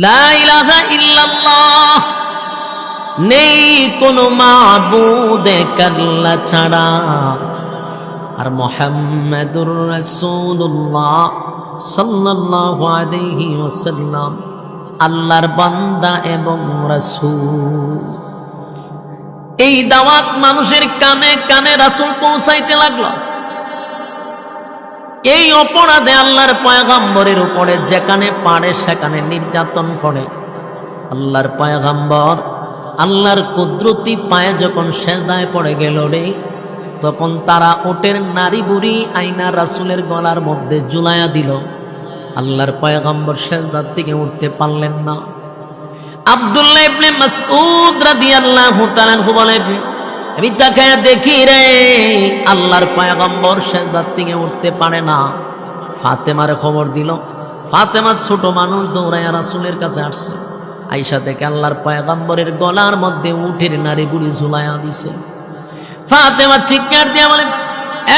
লা ইলাহা ইল্লাল্লাহ, নেই কোনো মাবুদ এক আল্লাহ ছাড়া, আর মুহাম্মাদুর রাসূলুল্লাহ সাল্লাল্লাহু আলাইহি ওয়াসাল্লাম আল্লাহর বান্দা এবং রাসূল। এই দাওয়াত মানুষের কানে কানে রাসূল পৌঁছাইতে লাগলো। এই অপরাধে আল্লাহর পয়গম্বরের উপরে যেখানে পারে সেখানে নির্যাতন করে। আল্লাহর পয়গম্বর আল্লাহর কুদরতি পায়ে যখন সেজদায় পড়ে গেল রে, তখন তারা ওটের নারী বুড়ি আইনা রাসূলের গলার মধ্যে ঝুলাইয়া দিল। আল্লাহর পয়গম্বর সেজদার থেকে উঠতে পারলেন না। আব্দুল্লাহ ইবনে মাসউদ রাদিয়াল্লাহু তাআলা আনহু বলেন, আমি তাকায়া দেখি রে আল্লাহর পয়গম্বর সেজদার থেকে উঠতে পারে না। ফাতেমার খবর দিল। ফাতেমা ছোট মানুষ দৌড়াইয়া রাসূলের কাছে আসছে। আয়েশা থেকে আল্লাহর পয়গম্বরের গলার মধ্যে উটের নারী বুড়ি ঝুলাইয়া দিছে। ফাতেমা চিৎকার দিয়া বলেন,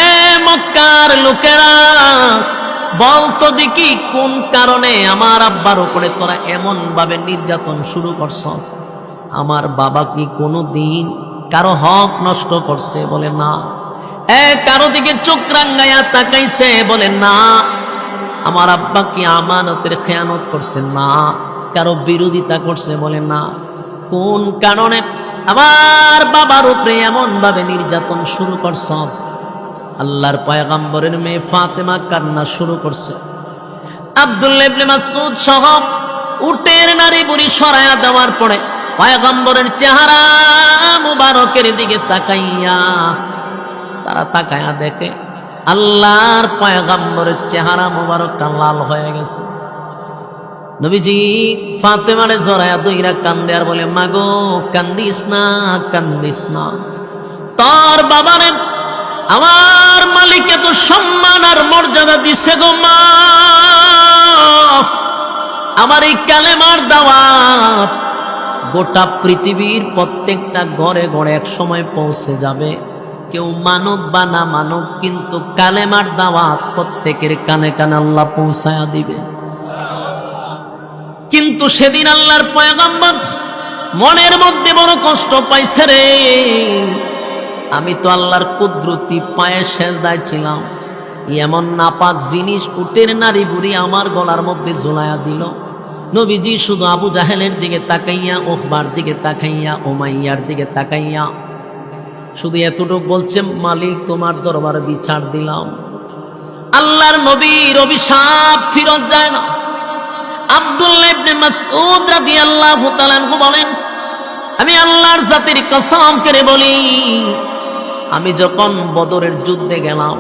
এ মক্কার লোকেরা, বলতো দেখি কোন কারণে আমার আব্বার উপরে তোরা এমন ভাবে নির্যাতন শুরু করছস? আমার বাবা কি কোনো দিন কারো হক নষ্ট করছে? বলে না। কারো দিকে চোখ রাঙ্গাইয়া তাকাইছে? বলে না। আমার আব্বা কি আমানতের খেয়ানত করছে? না। কারো বিরোধিতা করছে? বলে না। কোন কারণে আমার বাবার উপরে এমন ভাবে নির্যাতন শুরু করছস? আল্লাহর পয়গম্বরের মেয়ে ফাতেমা কান্না শুরু করছে। আব্দুল্লাহ ইবনে মাসউদ সহ উটের নারী বুড়ি সরায়া দেওয়ার পরে পয়গম্বরের চেহারা মুবারকের দিকে তাকাইয়া তারা তাকায়া দেখে আল্লাহর পয়গম্বরের চেহারা মুবারকটা লাল হয়ে গেছে। নবীজি ফাতেমারে জড়ায়া দইরা কান্দে আর বলে, মাগো কান্দিস না, কান্দিস না। তোর বাবারে আমার মালিক এত সম্মান আর মর্যাদা দিছে গো মা, আমার এই কালেমার দাওয়াত গোটা পৃথিবীর প্রত্যেকটা ঘরে ঘরে এক সময় পৌঁছে যাবে। কেউ মানুক বা না মানুক, কিন্তু কালেমার দাওয়াত প্রত্যেকের কানে কানে আল্লাহ পৌঁছায়া দিবে। কিন্তু সেদিন আল্লাহর পয়গম্বর মনের মধ্যে বড় কষ্ট পাইছে রে। আমি তো আল্লাহর কুদরতি পায়ে সেজদায় ছিলাম, এমন নাপাক জিনিস উটের নারী বুড়ি আমার গলার মধ্যে ঝুলাইয়া দিল। নবীজি শুধু আবু জাহেলের দিকে তাকাইয়া, উফবার দিকে তাকাইয়া, উমাইয়ার দিকে তাকাইয়া শুধু এতটুকু বলছে, মালিক তোমার দরবারে বিচার দিলাম। আল্লাহর নবীর অভিশাপ ফিরত যায় না। আব্দুল্লাহ ইবনে মাসউদ রাদিয়াল্লাহু তাআলা আনহু বলেন, আমি আল্লাহর জাতির কসম করে বলি, আমি যখন বদরের যুদ্ধে গেলাম,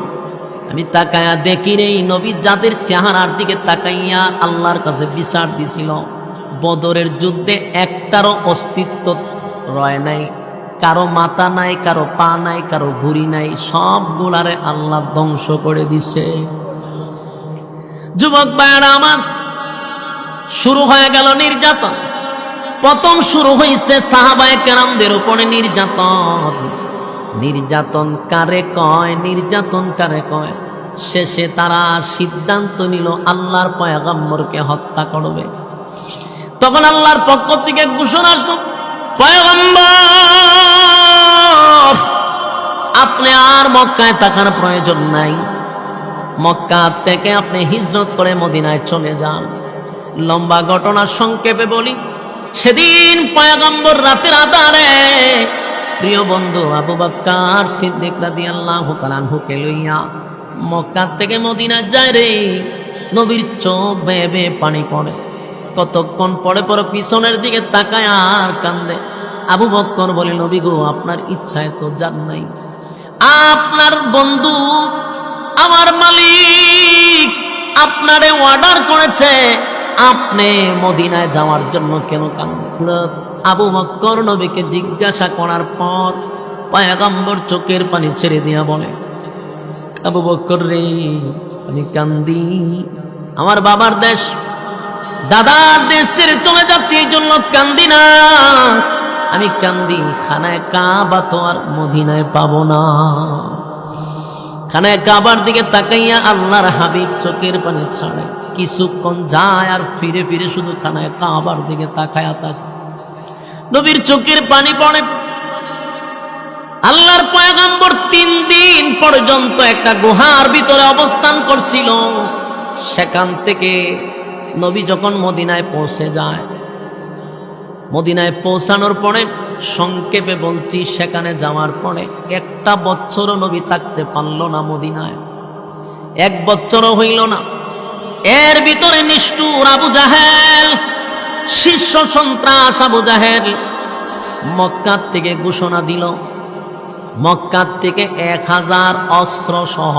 আমি তাকায়া দেখি রে নবী যাদের চেহারার দিকে তাকাইয়া আল্লাহর কাছে বিচার দিছিল, বদরের যুদ্ধে একটারও অস্তিত্ব রয় নাই। কারো মাথা নাই, কারো পা নাই, কারো ভুঁড়ি নাই, সবগুলারে আল্লাহ ধ্বংস করে দিছে। যুবক ভাইরা আমার, শুরু হয়ে গেল নির্যাতন। প্রথম শুরু হয়েছে সাহাবায়ে কেরামদের উপরে নির্যাতন। নির্যাতন কারে কয়, নির্যাতন কারে কয়? শেষে তারা সিদ্ধান্ত নিল আল্লাহর পয়গম্বরকে হত্যা করবে। তখন আল্লাহর পক্ষ থেকে ঘোষণা আসলো, পয়গম্বর আপনি আর মক্কায় থাকার প্রয়োজন নাই, মক্কা থেকে আপনি হিজরত করে মদিনায় চলে যান। লম্বা ঘটনা সংক্ষেপে বলি, সেদিন পয়গম্বর রাতের আধারে প্রিয় বন্ধু আবু বকর সিদ্দিক রাদিয়াল্লাহু তাআলা আনহুকে লইয়া মক্কা থেকে মদিনা যায় রে। নবীর চোখ বেয়ে বেয়ে পানি পড়ে। কতক্ষণ পরে পরে পিছনের দিকে তাকায় আর কান্দে। আবু বকর বলে, নবী গো, আপনার ইচ্ছায় তো যান নাই। আপনার বন্ধু আমার মালিক আপনারে অর্ডার করেছে, আপনি মদিনায় যাওয়ার জন্য কেন কান্দেন? আবু বকর নবীকে জিজ্ঞাসা করার পর পয়গম্বর চোখের পানি ছেড়ে দিয়া বলে, আবু বকর রে, আমি কান্দি, আমার বাবার দেশ দাদার দেশ ছেড়ে চলে যাচ্ছে, এই জন্য কান্দি না। আমি কান্দি খানায় কাবা তো আর মদিনায় পাবো না। খানায় কাবার দিকে তাকাইয়া আল্লাহর হাবিব চোখের পানি ছাড়ে। কিছুক্ষণ যায় আর ফিরে ফিরে শুধু খানায় কাবার দিকে তাকায় থাকে। নবীর চোখের পানি পড়ে। আল্লাহর পয়গম্বর 3 দিন পর্যন্ত একটা গুহার ভিতরে অবস্থান করছিল। সেখান থেকে নবী যখন মদিনায় পৌঁছে যায়, মদিনায় পৌঁছানোর পরে সংক্ষেপে বলছি, সেখানে যাওয়ার পরে 1 বছরও নবী থাকতে পারল না মদিনায়। 1 বছরও হইল না। এর ভিতরে নিষ্ঠুর আবু জাহেল, শীর্ষ সন্ত্রাস আবু জাহেল মক্কা থেকে ঘোষণা দিল, মক্কা থেকে 1000 অস্ত্র সহ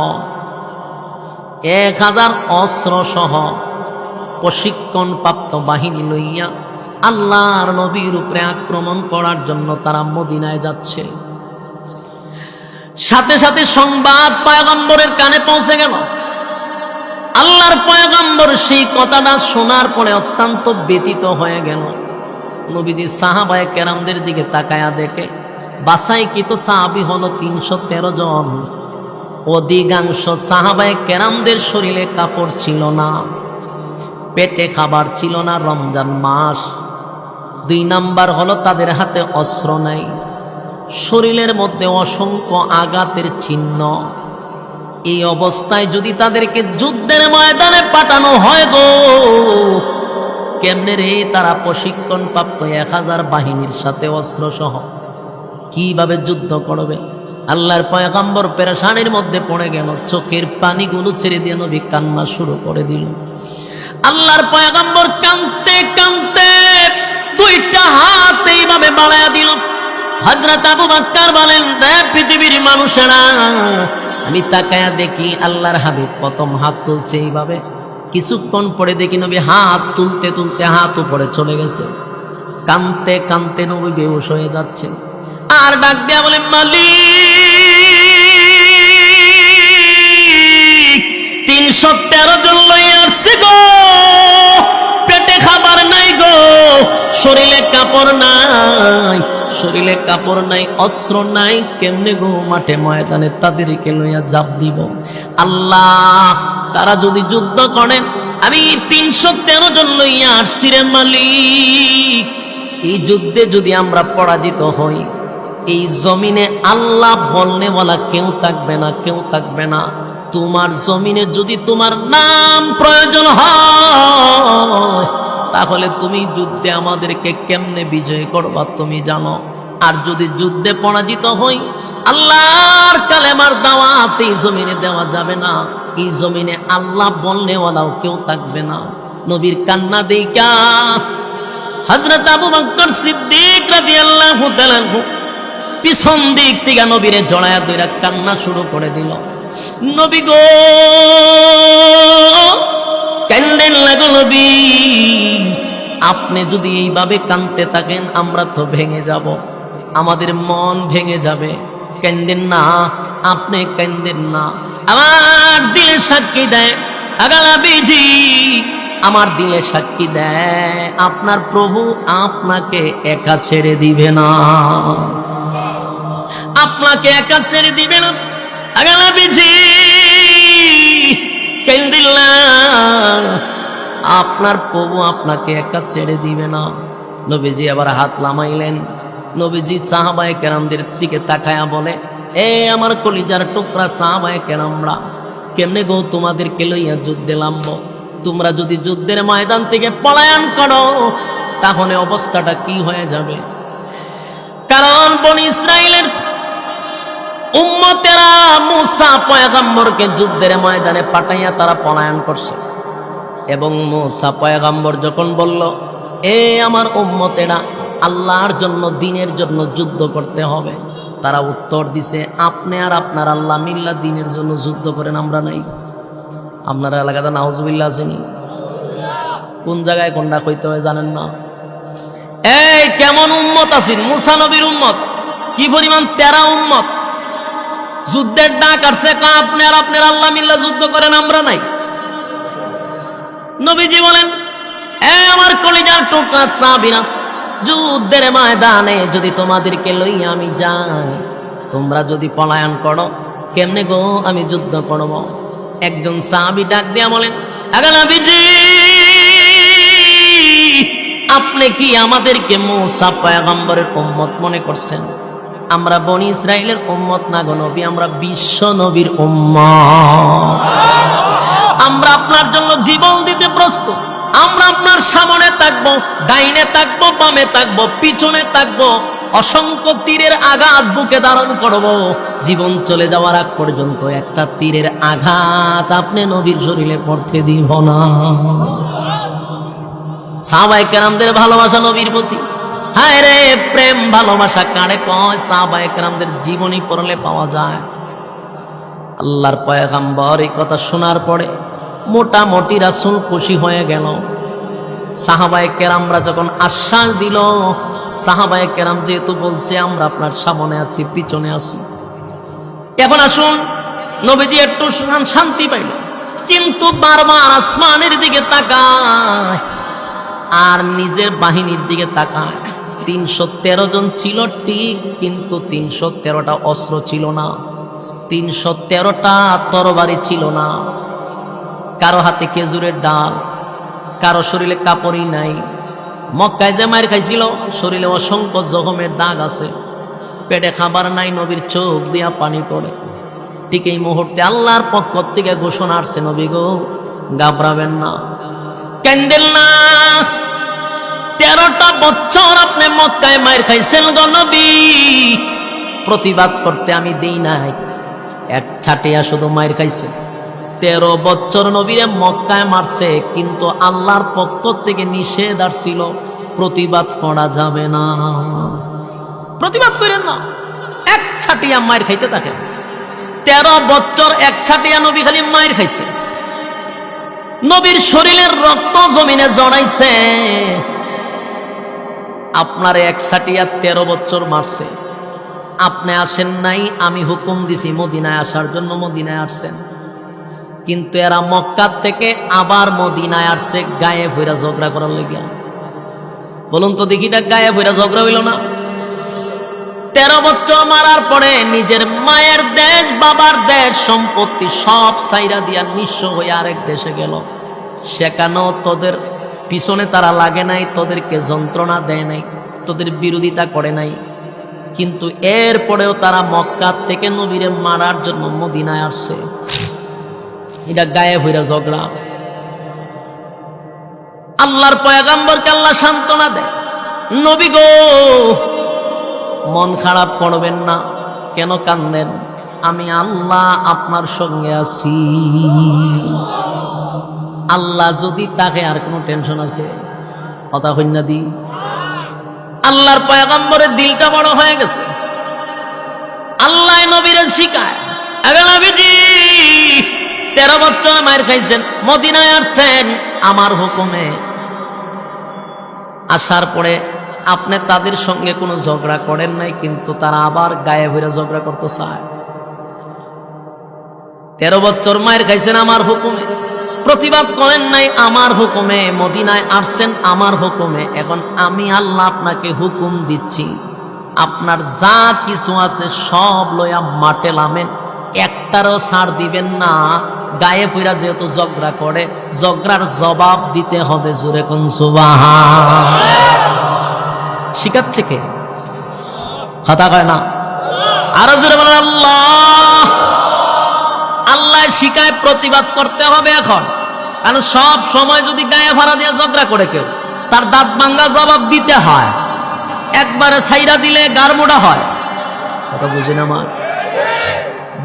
1000 অস্ত্র সহ প্রশিক্ষণ প্রাপ্ত বাহিনী লইয়া আল্লাহর নবীর উপরে আক্রমণ করার জন্য তারা মদিনায় যাচ্ছে। সাথে সাথে সংবাদ পয়গম্বরের কানে পৌঁছে গেল। আল্লাহর পয়গম্বর সেই কথাটা শোনার পরে অত্যন্ত ব্যথিত হয়ে গেল। নবীজি সাহাবায়ে কেরামদের দিকে তাকায়া দেখে বাছাইকৃত সাহাবী হলো 313 জন। অধিকাংশ সাহাবায়ে কেরামদের শরীরে কাপড় ছিল না, পেটে খাবার ছিল না, রমজান মাস। 2 নাম্বার হলো তাদের হাতে অস্ত্র নাই, শরীরের মধ্যে অসংখ্য আঘাতের চিহ্ন। এই অবস্থায় যদি তাদেরকে যুদ্ধের ময়দানে পাঠানো হয় গো, কেমনে রে তারা প্রশিক্ষণ প্রাপ্ত 1000 বাহিনীর সাথে অস্ত্র সহ কিভাবে যুদ্ধ করবে? আল্লাহর পয়গম্বর পেরেশানির মধ্যে পড়ে গেল। চোখের পানিগুলো ছেড়ে দিয়ে নবী কান্না শুরু করে দিল। আল্লাহর পয়গম্বর কাঁদতে কাঁদতে 2টা হাত এইভাবে বাড়ায়া দিল। হযরত আবু বকর বলেন, পৃথিবীর মানুষেরা, আমি তাকায়া দেখি আল্লাহর হাবিব প্রথম হাত তুলছে এইভাবে। কিছুক্ষণ পরে দেখি নবী হাত তুলতে তুলতে হাত উপরে চলে গেছে। কাঁদতে কাঁদতে নবী বেহুশ হয়ে যাচ্ছে। আর ডাক দিয়া বলে, মালিক 313 জন লইয়া আসছি গো, পেটে খাবার নাই গো, শরীরে কাপড় নাই, শরীরে কাপড় নাই, অস্ত্র নাই, কেমনে গো মাঠে ময়দানে তাদেরকে লইয়া জাপ দিব? আল্লাহ, তারা যদি যুদ্ধ করেন, আমি 313 জন লইয়া আসছি রে মালিক। এই যুদ্ধে যদি আমরা পরাজিত হই, এই জমিনে আল্লাহ বলনেওয়ালা কেউ থাকবে না, কেউ থাকবে না। তোমার জমিনে যদি তোমার নাম প্রয়োজন হয়, তাহলে তুমি যুদ্ধে আমাদেরকে কেমনে বিজয় করবা তুমি জানো। আর যদি যুদ্ধে পরাজিত হই, আল্লাহর কালেমার দাওয়াত এই জমিনে দেওয়া যাবে না। এই জমিনে আল্লাহ বলনেওয়ালাও কেউ থাকবে না। নবীর কান্না দেইকা হযরত আবু বকর সিদ্দিক রাদিয়াল্লাহু তাআলা পিছন দিক থেকে নবীরে জড়ায়া ধইরা কান্না শুরু করে দিল। নবী গো, কান্দেন লাগো নবী, আপনি যদি এইভাবে কাঁদতে থাকেন আমরা তো ভেঙে যাব, আমাদের মন ভেঙে যাবে। কান্দেন না, আপনি কান্দেন না। আমার দিলে সাক্ষী দেয়, আগালাবিজি আমার দিলে সাক্ষী দেয়, আপনার প্রভু আপনাকে একা ছেড়ে দিবে না, আপনাকে একা ছেড়ে দিবে না। আগালাবিজি কান্দিল্লা, আপনার প্রভু আপনাকে একা ছেড়ে দিবে না। নবীজি আবার হাত নামাইলেন। নবীজি সাহাবায়ে কেরামদের দিকে তাকায়া বলে, এ আমার কলিজার টুকরা সাহাবায়ে কেরামরা, কেমনে গো তোমাদেরকে লইয়া যুদ্ধে নামবো? তোমরা যদি যুদ্ধের ময়দান থেকে পলায়ন করো, তাহলে অবস্থাটা কি হয়ে যাবে? কারণ বনি ইসরাইলের উম্মতেরা মুসা পয়গম্বরকে যুদ্ধের ময়দানে পাঠাইয়া তারা পলায়ন করছে। এবং মুসা পয়গম্বর যখন বলল, এ আমার উম্মতেরা, আল্লাহর জন্য, দিনের জন্য যুদ্ধ করতে হবে, তারা উত্তর দিছে, আপনি আর আপনার আল্লাহ মিল্লা দিনের জন্য যুদ্ধ করেন, আমরা নাই। আপনার এলাকাতে নাউজুবিল্লাহ আসেনি? কোন জায়গায় কোনটা কইতে হয় জানেন না? এই কেমন উম্মত আছেন? মুসা নবীর উম্মত, কি পরিমাণ তেরা উম্মত। যুদ্ধের ডাক আসছে, আপনি আর আপনার আল্লাহ মিল্লা যুদ্ধ করেন, আমরা নাই। নবীজি বলেন, এ আমার কলিজার টুকরা সাহাবীরা, যুদ্ধের ময়দানে যদি তোমাদেরকে লইয়া আমি যাই, তোমরা যদি পলায়ন করো, কেমনে গো আমি যুদ্ধ করব? একজন সাহাবী ডাক দিয়া বলেন, আগে নবীজি, আপনি কি আমাদেরকে মুসা পয়গম্বরের উম্মত মনে করছেন? আমরা বনি ইসরাইলের উম্মত না গো নবী, আমরা বিশ্ব নবীর উম্মত। আমরা আপনার জন্য জীবন দিতে প্রস্তুত। আমরা আপনার সামনে থাকবো, ডাইনে থাকবো, বামে থাকবো, পিছনে থাকবো, অসংখ্য তীরের আঘাত বুকে ধারণ করব। জীবন চলে যাওয়ার আগ পর্যন্ত একটা তীরের আঘাত আপনি নবীর শরীরে পড়তে দিব না। সাহাবায়ে কেরামদের ভালোবাসা নবীর প্রতি, হায় রে প্রেম ভালোবাসা কারে কয়? সাহাবায়ে কেরামদের জীবনী পড়লে পাওয়া যায়। আল্লাহর পয়গম্বর এই কথা শোনার পরে মোটামুটি রাসূল খুশি হয়ে গেল। সাহাবায়ে কেরামরা যখন আশ্বাস দিল, সাহাবায়ে কেরাম যেহেতু বলছে আমরা আপনার সামনে আছি, পিছনে আছি, এখন আসুন, নবীজি একটু শান্তি পাইল। কিন্তু বারবার আসমানের দিকে তাকায় আর নিজের বাহিনীর দিকে তাকায়। 313 জন ছিল ঠিক, কিন্তু 313টা অস্ত্র ছিল না, 313টা তরবারি ছিল না। কারো হাতে খেজুরের ডাল, কারো শরীরে কাপড়ই নাই। মক্কায় যে মায়ের খাইছিল, শরীরে অসংখ্য জখমের দাগ আছে, পেটে খাবার নাই, নবীর চোখ দিয়া পানি পড়ে। ঠিক এই মুহূর্তে আল্লাহর পক্ষ থেকে ঘোষণা আসছে, নবী গো ঘাবড়াবেন না, কেন্দেল না। 13টা বছর আপনি মক্কায় মায়ের খাইছেন গো নবী, প্রতিবাদ করতে আমি দেই নাই, এক ছাটিয়া শুধু মায়ের খাইছে। 13 বছর নবীরে মক্কায় মারছে, কিন্তু আল্লাহর পক্ষ থেকে নিষেধ আসছিল প্রতিবাদ করা যাবে না, প্রতিবাদ করেন না, এক ছাটিয়া মায়ের খাইতে থাকেন। 13 বছর এক ছাটিয়া নবী খালি মায়ের খাইছে। নবীর শরীরের রক্ত জমিনে জড়াইছে, আপনার এক ছাটিয়া 13 বছর মারছে। আপনি আসেন নাই, আমি হুকুম দিছি মদিনায় আসার জন্য, মদিনায় আসছেন। কিন্তু এরা মক্কা থেকে আবার মদিনায় আসছে গায়ে ভইরা ঝগড়া করার লেগে। বলুন তো দেখিটা, গায়ে ভইরা ঝগড়া হইল না? 13 বছর মারার পরে নিজের মায়ের দেশ, বাবার দেশ, সম্পত্তি সব ছাইরা দিয়া নিঃস্ব হয়ে আরেক দেশে গেল। সেখানেও তোদের পিছনে তারা লাগে নাই, তোদেরকে যন্ত্রণা দেয় নাই, তোদের বিরোধিতা করে নাই। কিন্তু এরপরেও তারা মক্কা থেকে নবীরে মারার জন্য মদিনায় আসছে। এটা গায়ে ভইরা ঝগড়া। আল্লাহর পয়গম্বরকে আল্লাহ সান্ত্বনা দেয়, নবী গো মন খারাপ করবেন না, কেন কান্দেন? আমি আল্লাহ আপনার সঙ্গে আছি। আল্লাহ যদি তাকে আর কোনো টেনশন আছে? কথা হইনা দি। আল্লাহর পয়গম্বরের দিলটা বড় হয়ে গেছে। আল্লাহ নবীরে শিখায়, আগে নবীজি 13 বছর মায়ের খাইছেন, মদিনায় আসছেন আমার হুকুমে। আসার পরে আপনি তাদের সঙ্গে কোনো ঝগড়া করেন নাই, কিন্তু তারা আবার গায়ে ভরে ঝগড়া করতে চায়। 13 বছর মায়ের খাইছেন আমার হুকুমে, প্রতিবাদ করেন নাই আমার হুকুমে, মদিনায় আসছেন আমার হুকুমে। এখন আমি আল্লাহ আপনাকে হুকুম দিচ্ছি, আপনার যা কিছু আছে সব লইয়া মাঠে নামেন, একটারও ছাড় দিবেন না। গায়ে ফিরা যেহেতু ঝগড়া করে, ঝগড়ার জবাব দিতে হবে। জোরে কোন সুবহান। শিখাচ্ছে কে? কথা কয় না, আরো জোরে বলেন আল্লাহ। আল্লাহ শিখায় প্রতিবাদ করতে হবে এখন। কারণ সব সময় যদি গায়ে ভাড়া দিয়ে ঝগড়া করে কেউ, তার দাঁত ভাঙ্গা জবাব দিতে হয়। একবারে ছাইরা দিলে গারমোড়া হয়। কথা বুঝেন আমার?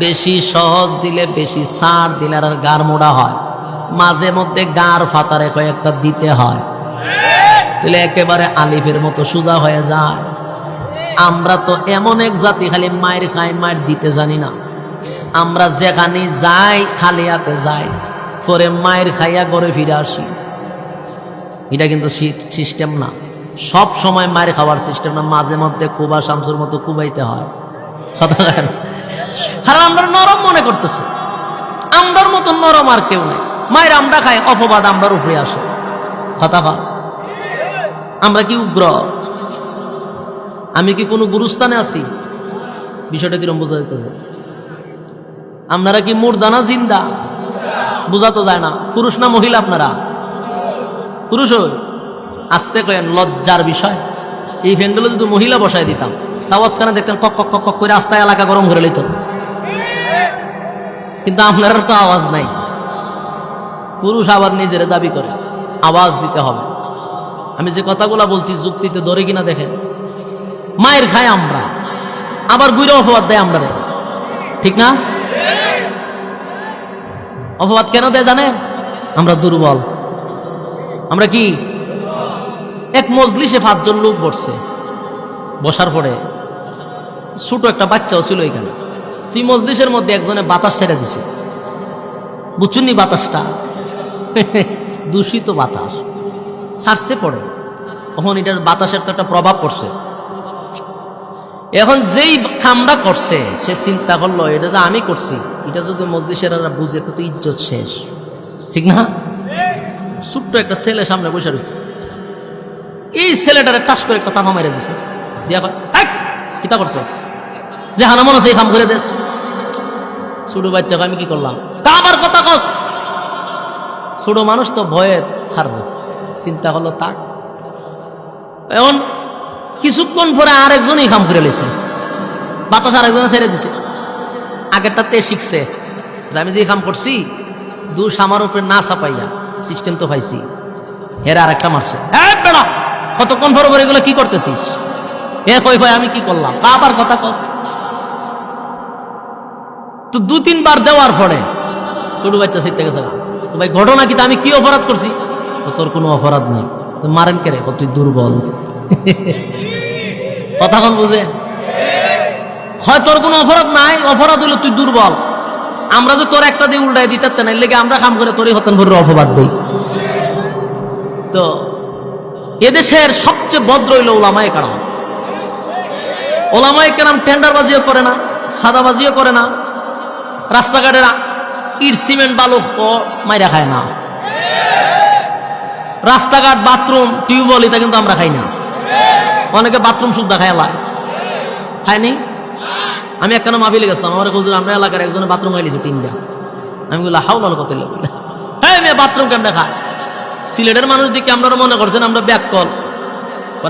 বেশি সহজ দিলে, বেশি ছাড় দিলে আর গারমোড়া হয়। মাঝে মধ্যে গার ফাতারে কয়েকটা দিতে হয়, তাহলে একেবারে আলিফের মতো সোজা হয়ে যায়। আমরা তো এমন এক জাতি, খালি মায়ের খাই, মায়ের দিতে জানি না। আমরা যেখানে যাই খালি হাতে যাই, পরে মায়ের খাইয়া ঘরে ফিরে আসি। এটা কিন্তু সিস্টেম না, সব সময় মায়ের খাওয়ার সিস্টেম না। মাঝে মধ্যে কুবা শামসুর মতো কুবাইতে হয়। কারণ আমরা নরম মনে করতেছে, আমরার মতো নরম আর কেউ নাই। মায়ের আমরা খাই, অপবাদ আমরার উপরে আসে। কথা কন, আমরা কি উগ্র? আমি কি কোনো গুরুস্থানে আছি? বিষয়টা কিরম বোঝা যেতেছে? আপনারা কি মুর্দানা জিন্দা? বোঝা তো যায় না। পুরুষ না মহিলা আপনারা? পুরুষ হই। আসতে কেন, লজ্জার বিষয়। এই ভেন্ডলে যদি মহিলা বসায় দিতাম তাওয়াতখানে দেখতেন কক কক কক করে রাস্তায় এলাকা গরম করে লইত। কিন্তু আপনার তো আওয়াজ নাই। পুরুষ আবার নিজের দাবি করে আওয়াজ দিতে হবে। আমি যে কথাগুলা বলছি যুক্তিতে ধরে কিনা দেখেন। মায়ের খায় আমরা, আবার গুইরা অপবাদ দেয় আমরা, ঠিক না? অপবাদ কেন দেয় জানেন? আমরা দুর্বল। আমরা কি? এক মজলিসে 5 জন লোক বসছে, বসার পরে ছোট একটা বাচ্চাও ছিল এখানে। তুই মজলিসের মধ্যে একজনে বাতাস ছেড়ে দিছে, বুঝছুন নি? বাতাসটা দূষিত বাতাস ছাড়ছে পড়ে, তখন এটার বাতাসের তো একটা প্রভাব পড়ছে। এখন যেই কামটা করছে সে চিন্তা করলো এটা যে আমি করছি, এটা যদি মজলিসের বুঝে তো ইজ্জত শেষ, ঠিক না? ছোট্ট একটা ছেলে সামনে বসে রয়েছে, এই ছেলেটারে টাস করে একটা তাফা মেরে দিছে, দিয়া কিতা করছস, যে হানা মনে সেই কাম করে দেশ। ছোট বাচ্চা আমি কি করলাম, তা আমার কথা কস। ছোট মানুষ তো ভয়ে খারাপ চিন্তা করলো তাক। এখন কিছুক্ষণ পরে আরেকজনই কাম করে লেছে, বাতাস আরেকজনে ছেড়ে দিছে। আগেরটাতে শিখছে যে আমি যে কাম করছি দুষ আমার উপরে না চাপাইয়া সিস্টেম তো পাইছি। হেরা আরেকটা মারছে, বেড়া কতক্ষণ পরে করে এগুলো কি করতেছিস? এ কই ভাই আমি কি করলাম, আবার কথা কস। তো 2-3 বার দেওয়ার পরে ছোট বাচ্চা শিখতে গেছে, তো ভাই ঘটনা কি, আমি কি অপরাধ করছি? তোর কোনো অপরাধ নেই, তুই মারেন কে রে? তুই দুর্বল। কথা কোন বুঝে? হয় তোর কোনো অপরাধ নাই, অপরাধ হইলো তুই দুর্বল। আমরা যে তোর একটা দিয়ে উল্টাই দিতে না, লেগে আমরা কাম করে তোরই হতেন ভরে অপবাদ দিই। তো এদেশের সবচেয়ে ভদ্র হইল ওলামায়ে কেরাম। ওলামায়ে কেরাম টেন্ডারবাজিও করে না, সাদাবাজিও করে না, রাস্তাঘাটের ইট সিমেন্ট বালু মাইরা খায় না, রাস্তাঘাট বাথরুম টিউবওয়েল এটা কিন্তু আমরা খাই না। অনেকে বাথরুম সুদ্ধা খায় খায়নি। আমি একখানা মাহফিলে গেছিলাম, আমার হুজুর আমরা এলাকার একজনে বাথরুম খাইলিছে 3টা। আমি বললাম হাউলাল কত বলে, হ্যাঁ মেয়ে বাথরুম কেমনে খায়? সিলেটের মানুষ দিকে আপনারা মনে করছেন আমরা ব্যাককল,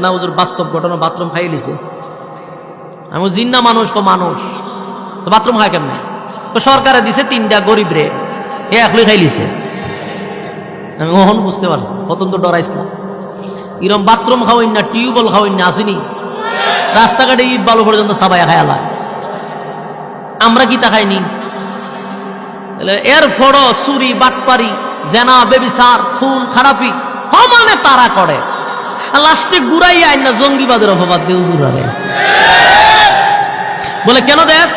না হুজুর বাস্তব ঘটনা, বাথরুম খাইলিছে। আমি জিন্না মানুষ মানুষ তো বাথরুম খায় কেমনে? তো সরকারে দিছে 3টা গরিব রে, এ একলাই খাইলিছে। আমি কখন বুঝতে পারছি, প্রথম তো ডরাইছিলাম। এরকম বাথরুম খাওয়াই না, টিউবওয়েল খাওয়াই না, আসেনি রাস্তাঘাটে ইট বালু পর্যন্ত সাবাইয়া খায়ালা। আমরা কি তা খাইনি? এর ফড় চুরি বাটপারি জেনা বেবিচার খুন খারাপি সমানে তারা করে, লাস্টে গুড়াই আইন না জঙ্গিবাদের অপবাদ দিয়ে উজুরালে বলে কেন দেখ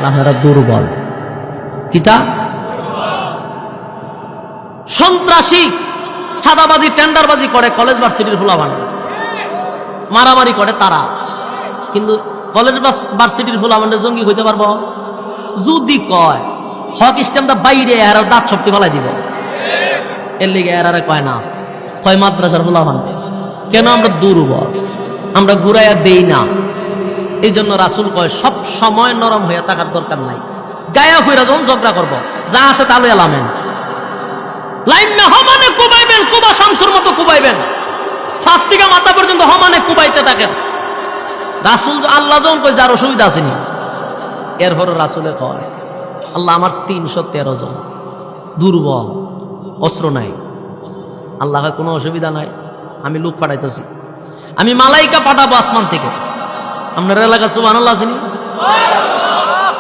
আপনারা দুর্বল। কিতা সন্ত্রাসী ছাদাবাজি টেন্ডারবাজি করে, কলেজ ভার্সিটির ফুলাবান মারামারি করে তারা, কিন্তু কলেজ ভার্সিটির ফুলাবান জঙ্গি হইতে পারবো? যদি কয় হক স্টেমটা বাইরে এর দাঁত সবটি ফেলাই দিব, এর লিগে এর কয় না, কয় মাদ্রাসার ফুলাবান। কেন? আমরা দুর্বল, আমরা ঘুরাইয়া দেই না। এই জন্য রাসূল কয় সব সময় নরম হইয়া থাকার দরকার নাই। গায়া হইরা যখন ঝগড়া করবো, যা আছে তাহলে এলামেন, লাইন না হমানে কুবাইবেন, কুবা শামসুর মতো কুবাইবেন, ফাত থেকে মাথা পর্যন্ত হমানে কুবাইতে থাকেন। রাসূল আল্লাহ যখন কই যার অসুবিধা আসেনি, এরপর রাসূলে কয় আল্লাহ আমার 313 জন দুর্বল, অস্ত্র নাই। আল্লাহ কোনো অসুবিধা নাই, আমি লোক পাঠাইতেছি, আমি মালাইকা পাঠাবো আসমান থেকে। আপনার এলাকা সুবহানাল্লাহ আসেনি?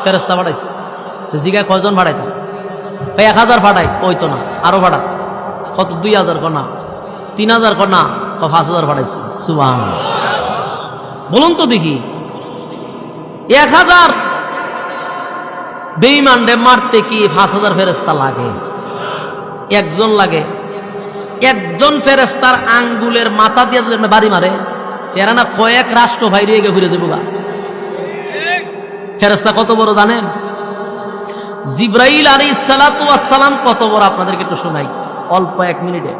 ফেরেশতা পাঠাইছে। জিগা কয়জন পাঠাইত? 1000 পাঠাই, ওই তো না আরো পাঠা। কত? 2000 কনা, 3000 কনা, 5000 পাঠাইছে। সুবহানাল্লাহ। বলুন তো দেখি, 1000 বেঈমানরে মারতে কি 5000 ফেরেশতা লাগে? একজন লাগে। একজন ফেরেশতার আঙ্গুলের মাথা দিয়ে যদি বাড়ি মারে, এরা না কয়েক রাষ্ট্র বাইরে গিয়ে ঘুরে যাবো। ফেরেশতা কত বড় জানেন? জিবরাইল আলাইহিস সালাতু ওয়াস সালাম কত বড় আপনাদেরকে একটু শোনাই অল্প 1 মিনিটে।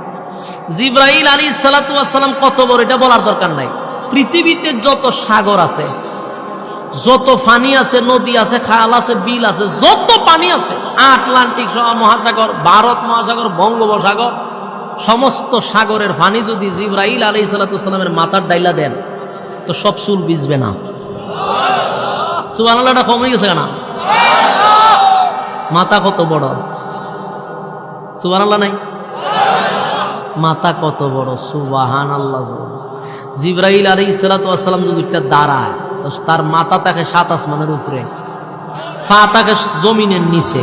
জিবরাইল আলাইহিস সালাতু ওয়াস সালাম কত বড় এটা বলার দরকার নাই। পৃথিবীতে যত সাগর আছে যত পানি আছে, নদী আছে, খাল আছে, বিল আছে, যত পানি আছে, আটলান্টিক মহাসাগর, ভারত মহাসাগর, বঙ্গোপসাগর, সমস্ত সাগরের পানি যদি জিবরাইল আলাইহিস সালামের মাথার ডাইলা দেন তো সব চুল ভিজবে না। সুবহানাল্লাহটা কমে গেছে না? মাথা কত বড়, সুবহানাল্লাহ নাই? মাথা কত বড়, সুবহানাল্লাহ। জিবরাইল আলাইহিস সালাম যদি একটা দাঁড়ায় তো তার মাথা থাকে 7 আসমানের উপরে, পা থাকে জমিনের নিচে,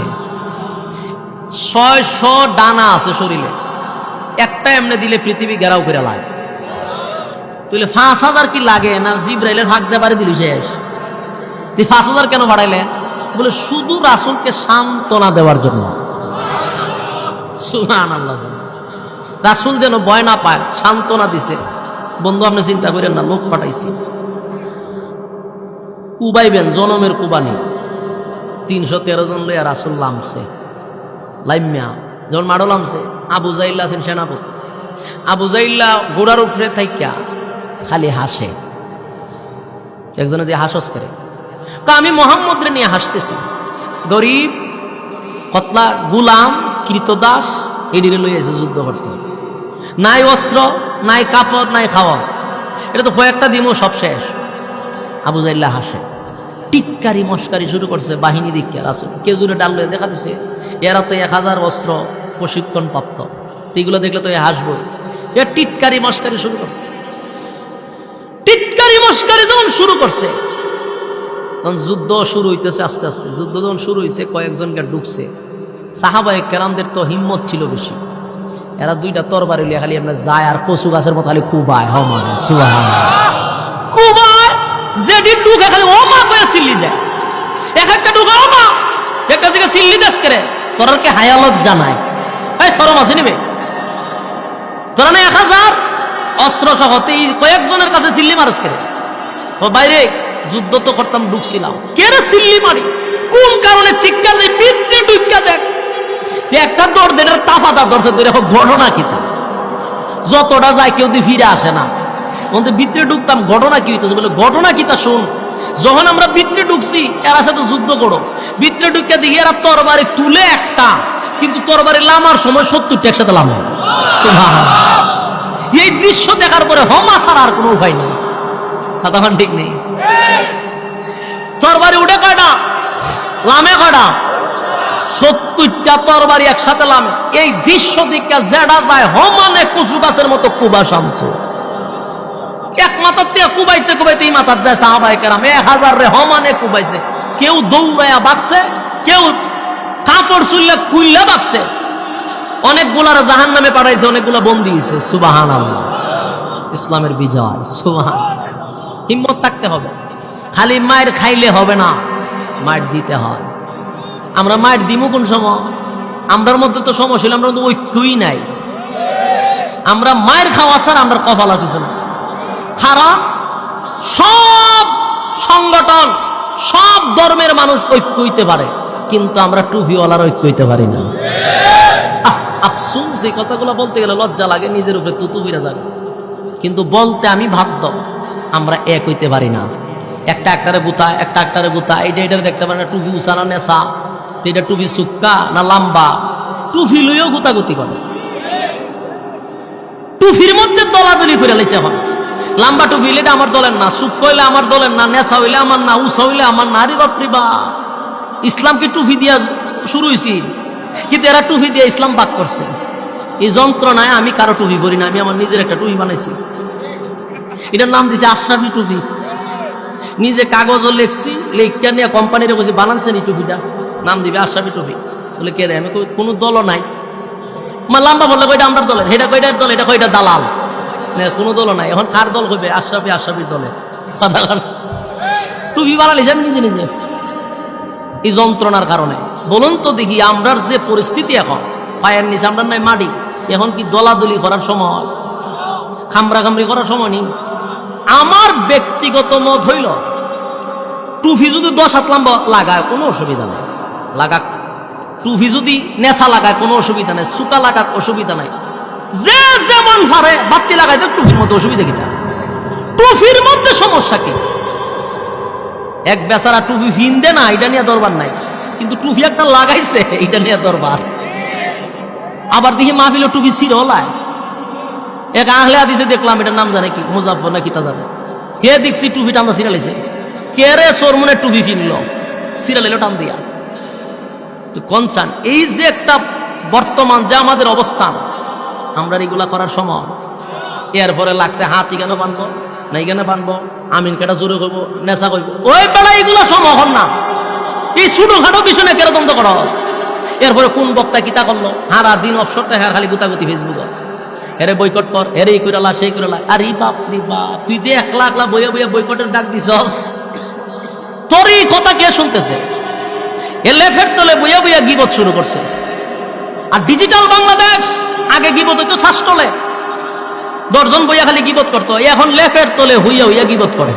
600 ডানা আছে শরীরে, একটা এমনি দিলে পৃথিবী ঘেরাও করে লাগে। তুইলে 5000 কি লাগে না? জিবরাইলের ভাগ দিয়ে বাড়ি দিলি শেষ। তুই 5000 কেন বাড়াইলে? বলে শুধু রাসূলকে সান্ত্বনা দেওয়ার জন্য। সুবহানাল্লাহ। রাসূল যেন ভয় না পায়, সান্ত্বনা দিছে। বন্ধু আপনি চিন্তা করেন না, লোক পাঠাইছি কুবাইবেন, জনমের কুবানি 313 জন লইয়া রাসূল লামছে। লাইমিয়া যখন মাড়ো লামছে, আবু জাইল্লা আছেন সেনাপতি। আবু জাইল্লা ঘোড়ার উপরে থাইকা খালি হাসে। একজনে যে হাসস করে, আমি মোহাম্মদরে নিয়ে হাসতেছি, গরিব কতলা গুলাম কৃতদাস এদিকে লই আছে যুদ্ধ করতে, নাই অস্ত্র, নাই কাপড়, নাই খাওয়া, এটা তো কয়েকটা দিমও সব শেষ। আবু জাইল্লা হাসে, টিক্কারি মস্কারি শুরু করছে বাহিনী দিকে। রাসূল কেউ জুড়ে ডাল লয়ে দেখা দিছে, এরা তো 1000 অস্ত্র প্রশিক্ষণ প্রাপ্ত, এগুলো দেখলে তো হাসবো। এ টিটকারি মস্কারি শুরু করছে। টিটকারি মস্কারি যখন শুরু করছে, তখন যুদ্ধ শুরু হইতেছে আস্তে আস্তে। যুদ্ধ যখন শুরু হয়েছে, কয়েকজনকে ঢুকছে। সাহাবায়ে কেরামদের তো হিম্মত ছিল বেশি, এরা 2টা তরবারি লিয়ে খালি আপনার যায় আর কচু গাছের মতো খালি কুবায়। হমান সুবহানাল্লাহ, কুবায় যেটি ঢুকে খালি ও মা কয়ে সিল্লি দেয়। এক একটা ঢুকে ও মা, একটা থেকে সিল্লি দেশ করে তোরার কে হায়ালত জানায়। এই শরম আছে নিবে তোরা না 1000 অস্ত্র সহ কয়েকজনের কাছে সিল্লি মারস করে। ও বাইরে যুদ্ধ তো করতাম, ঢুকছিলাম, কে রে সিল্লি মারি, কোন কারণে চিৎকার দেয়, পিঠে ঢুকা দেখ। একটা দৌড় দেয়, তাফাতা দর্শক দেখো ঘটনা কিতা, যতটা যায় কেউ দিয়ে ফিরে আসে না। বলতে ভিতরে ঢুকতাম, ঘটনা কি হইতেছে, বলে ঘটনা কিতা শুন। যখন আমরা ভিতরে ঢুকছি, এরা সাথে যুদ্ধ করো, ভিতরে ঢুকে দেখি এরা তরবারি তুলে একটা, কিন্তু তরবারি লামার সময় 70টা একসাথে লামে। এই দৃশ্য দেখার পরে হমা ছাড়া আর কোনো উপায় নেই। তখন ঠিক নেই, তরবারি উঠে কয়টা লামে, কয়টা 70টা তরবারি একসাথে লামে। এই দৃশ্য দিকে জেডা যায় হমানে কচু গাছের মতো কুবা শামসু। এক মাথার থেকে কুবাইতে কুবাইতে এই মাথার যায় সাহাবায়ে কেরাম 1000 রে হমানে কুবাইছে। কেউ দৌড়াইয়া বাগছে, কেউ কাপড় চুল্লা কুইল্লা বাগছে। অনেকগুলার জাহান্নামে পাঠাইছে, অনেকগুলা বন্দী হয়েছে। সুবহানাল্লাহ, ইসলামের বিজয়। সুবহানাল্লাহ, হিম্মত থাকতে হবে। খালি মায়ের খাইলে হবে না, মায়ের দিতে হয়। আমরা মায়ের দিমু কোন সময়? আমরার মধ্যে তো সমস্যা ছিল, আমরা ঐক্যই নাই। আমরা মায়ের খাওয়া ছাড়া আমরা কপালা কিছু না। খারাপ সব সংগঠন, সব ধর্মের মানুষ ঐক্য হইতে পারে, কিন্তু আমরা টুপিওয়ালার ঐক্য হইতে পারি না। আফসোস, এই কথাগুলো বলতে গেলে লজ্জা লাগে, নিজের উপরে তুতু বিরা যাবে, কিন্তু বলতে আমি বাধ্য। আমরা এক হইতে পারি না। একটা একটারে গুতা, একটা একটারে গুতা, এইটা এটারে দেখতে পারে না। টুপি উঁচা না নেশা, এটা টুপি সুক্কা না লম্বা, টুপি লইও গুতাগুতি করে। টুপির মধ্যে দলাদলি করে লাইছে। এখন লম্বা টুপি হইলে আমার দলের না, সুক্কা হইলে আমার দলের না, নেশা হইলে আমার না, উঁচা হইলে আমার না। আরে বাপরে বা, ইসলাম কি টুপি দিয়া শুরু হয়েছি? কিন্তু এরা টুপি দিয়ে ইসলাম বাদ করছে। এই যন্ত্রণায় আমি কারো টুপি পরি না, আমি আমার নিজের একটা টুপি বানাইছি। এটার নাম দিয়েছে আশরাফি টুপি। নিজে কাগজও লেখছি, লেখা নিয়ে কোম্পানিরে বলছি বানাচ্ছেন এই টুপিটা, নাম দিবে আশরাফি টুপি। বলে কে দেয়? আমি কোনো দলও নাই। মা লাম্বা বললে কইটা আমার দলের, এটা কইটার দল, এটা কইটা দালাল, কোনো দলও নাই। এখন কার দল কইবে? আশরাফি, আশরাফির দলে টুপি বানালিছে আমি নিজে নিজে। এই যন্ত্রণার কারণে বলুন তো দেখি, আমরার যে পরিস্থিতি এখন, পায়ের নিচে আমরা নাই মাটি, এখন কি দলাদলি করার সময়, খামড়াখামড়ি করার সময় নেই। আমার ব্যক্তিগত মত হইল, টুপি যদি 10 হাত লম্বা লাগায় কোনো অসুবিধা নাই, লাগাক। টুপি যদি নেশা লাগায় কোনো অসুবিধা নাই, সুতা লাগাক অসুবিধা নাই। যে যেমন পারে বাতি লাগাই তো টুপির মধ্যে অসুবিধা কিটা? টুপির মধ্যে সমস্যা কি? এক বেচারা টুপি ফিনদে না, এটা নিয়ে দরবার নাই, কিন্তু টুপি একটা লাগাইছে, এটা নিয়ে দরবার। আবার দেখি মাহফিল টুপি সিরলায় এক আহলে হাদিসে দেখলাম, এটার নাম জানে কি, মুজাফফর না কি তা জানে, কে দেখছি টুপি টান্দা সিরালাইছে, কে রে সরমনে টুপি ফিনল সিরালাইলো টান দিয়া। তো কোন চান এই যে একটা বর্তমান যে আমাদের অবস্থান, আমরা এগুলা করার সময়। এরপরে লাগছে হাত ইখানে বানবো না এখানে বানবো, আমিন কেটা জোরে করবো, নেশা করবো, ওই বেলা এগুলা সময় হন না। এই ছোটখাটো বিষয় কেন বন্ধ করা হচ্ছে। এরপরে কোন বক্তা কিতা করলো, হারা দিন অবসরটা হ্যাঁ খালি গুতাগুতি ফেসবুক, হেরে বয়কট কর, হেরে এই কইরালা সেই কইরালা। আর এই বাপ রে বাপ, তুই দিয়ে একলা একলা বইয়া বইয়া বয়কটের ডাক দিছস, তোর এই কথা কে শুনতেছে? এ লেফের তলে বইয়া বইয়া গিবত শুরু করছে। আর ডিজিটাল বাংলাদেশ, আগে গিবত হইতো শ্বাসতলে, 10 জন বইয়া খালি গিবত করতো, এখন লেফের তলে হইয়া হইয়া গিবত করে।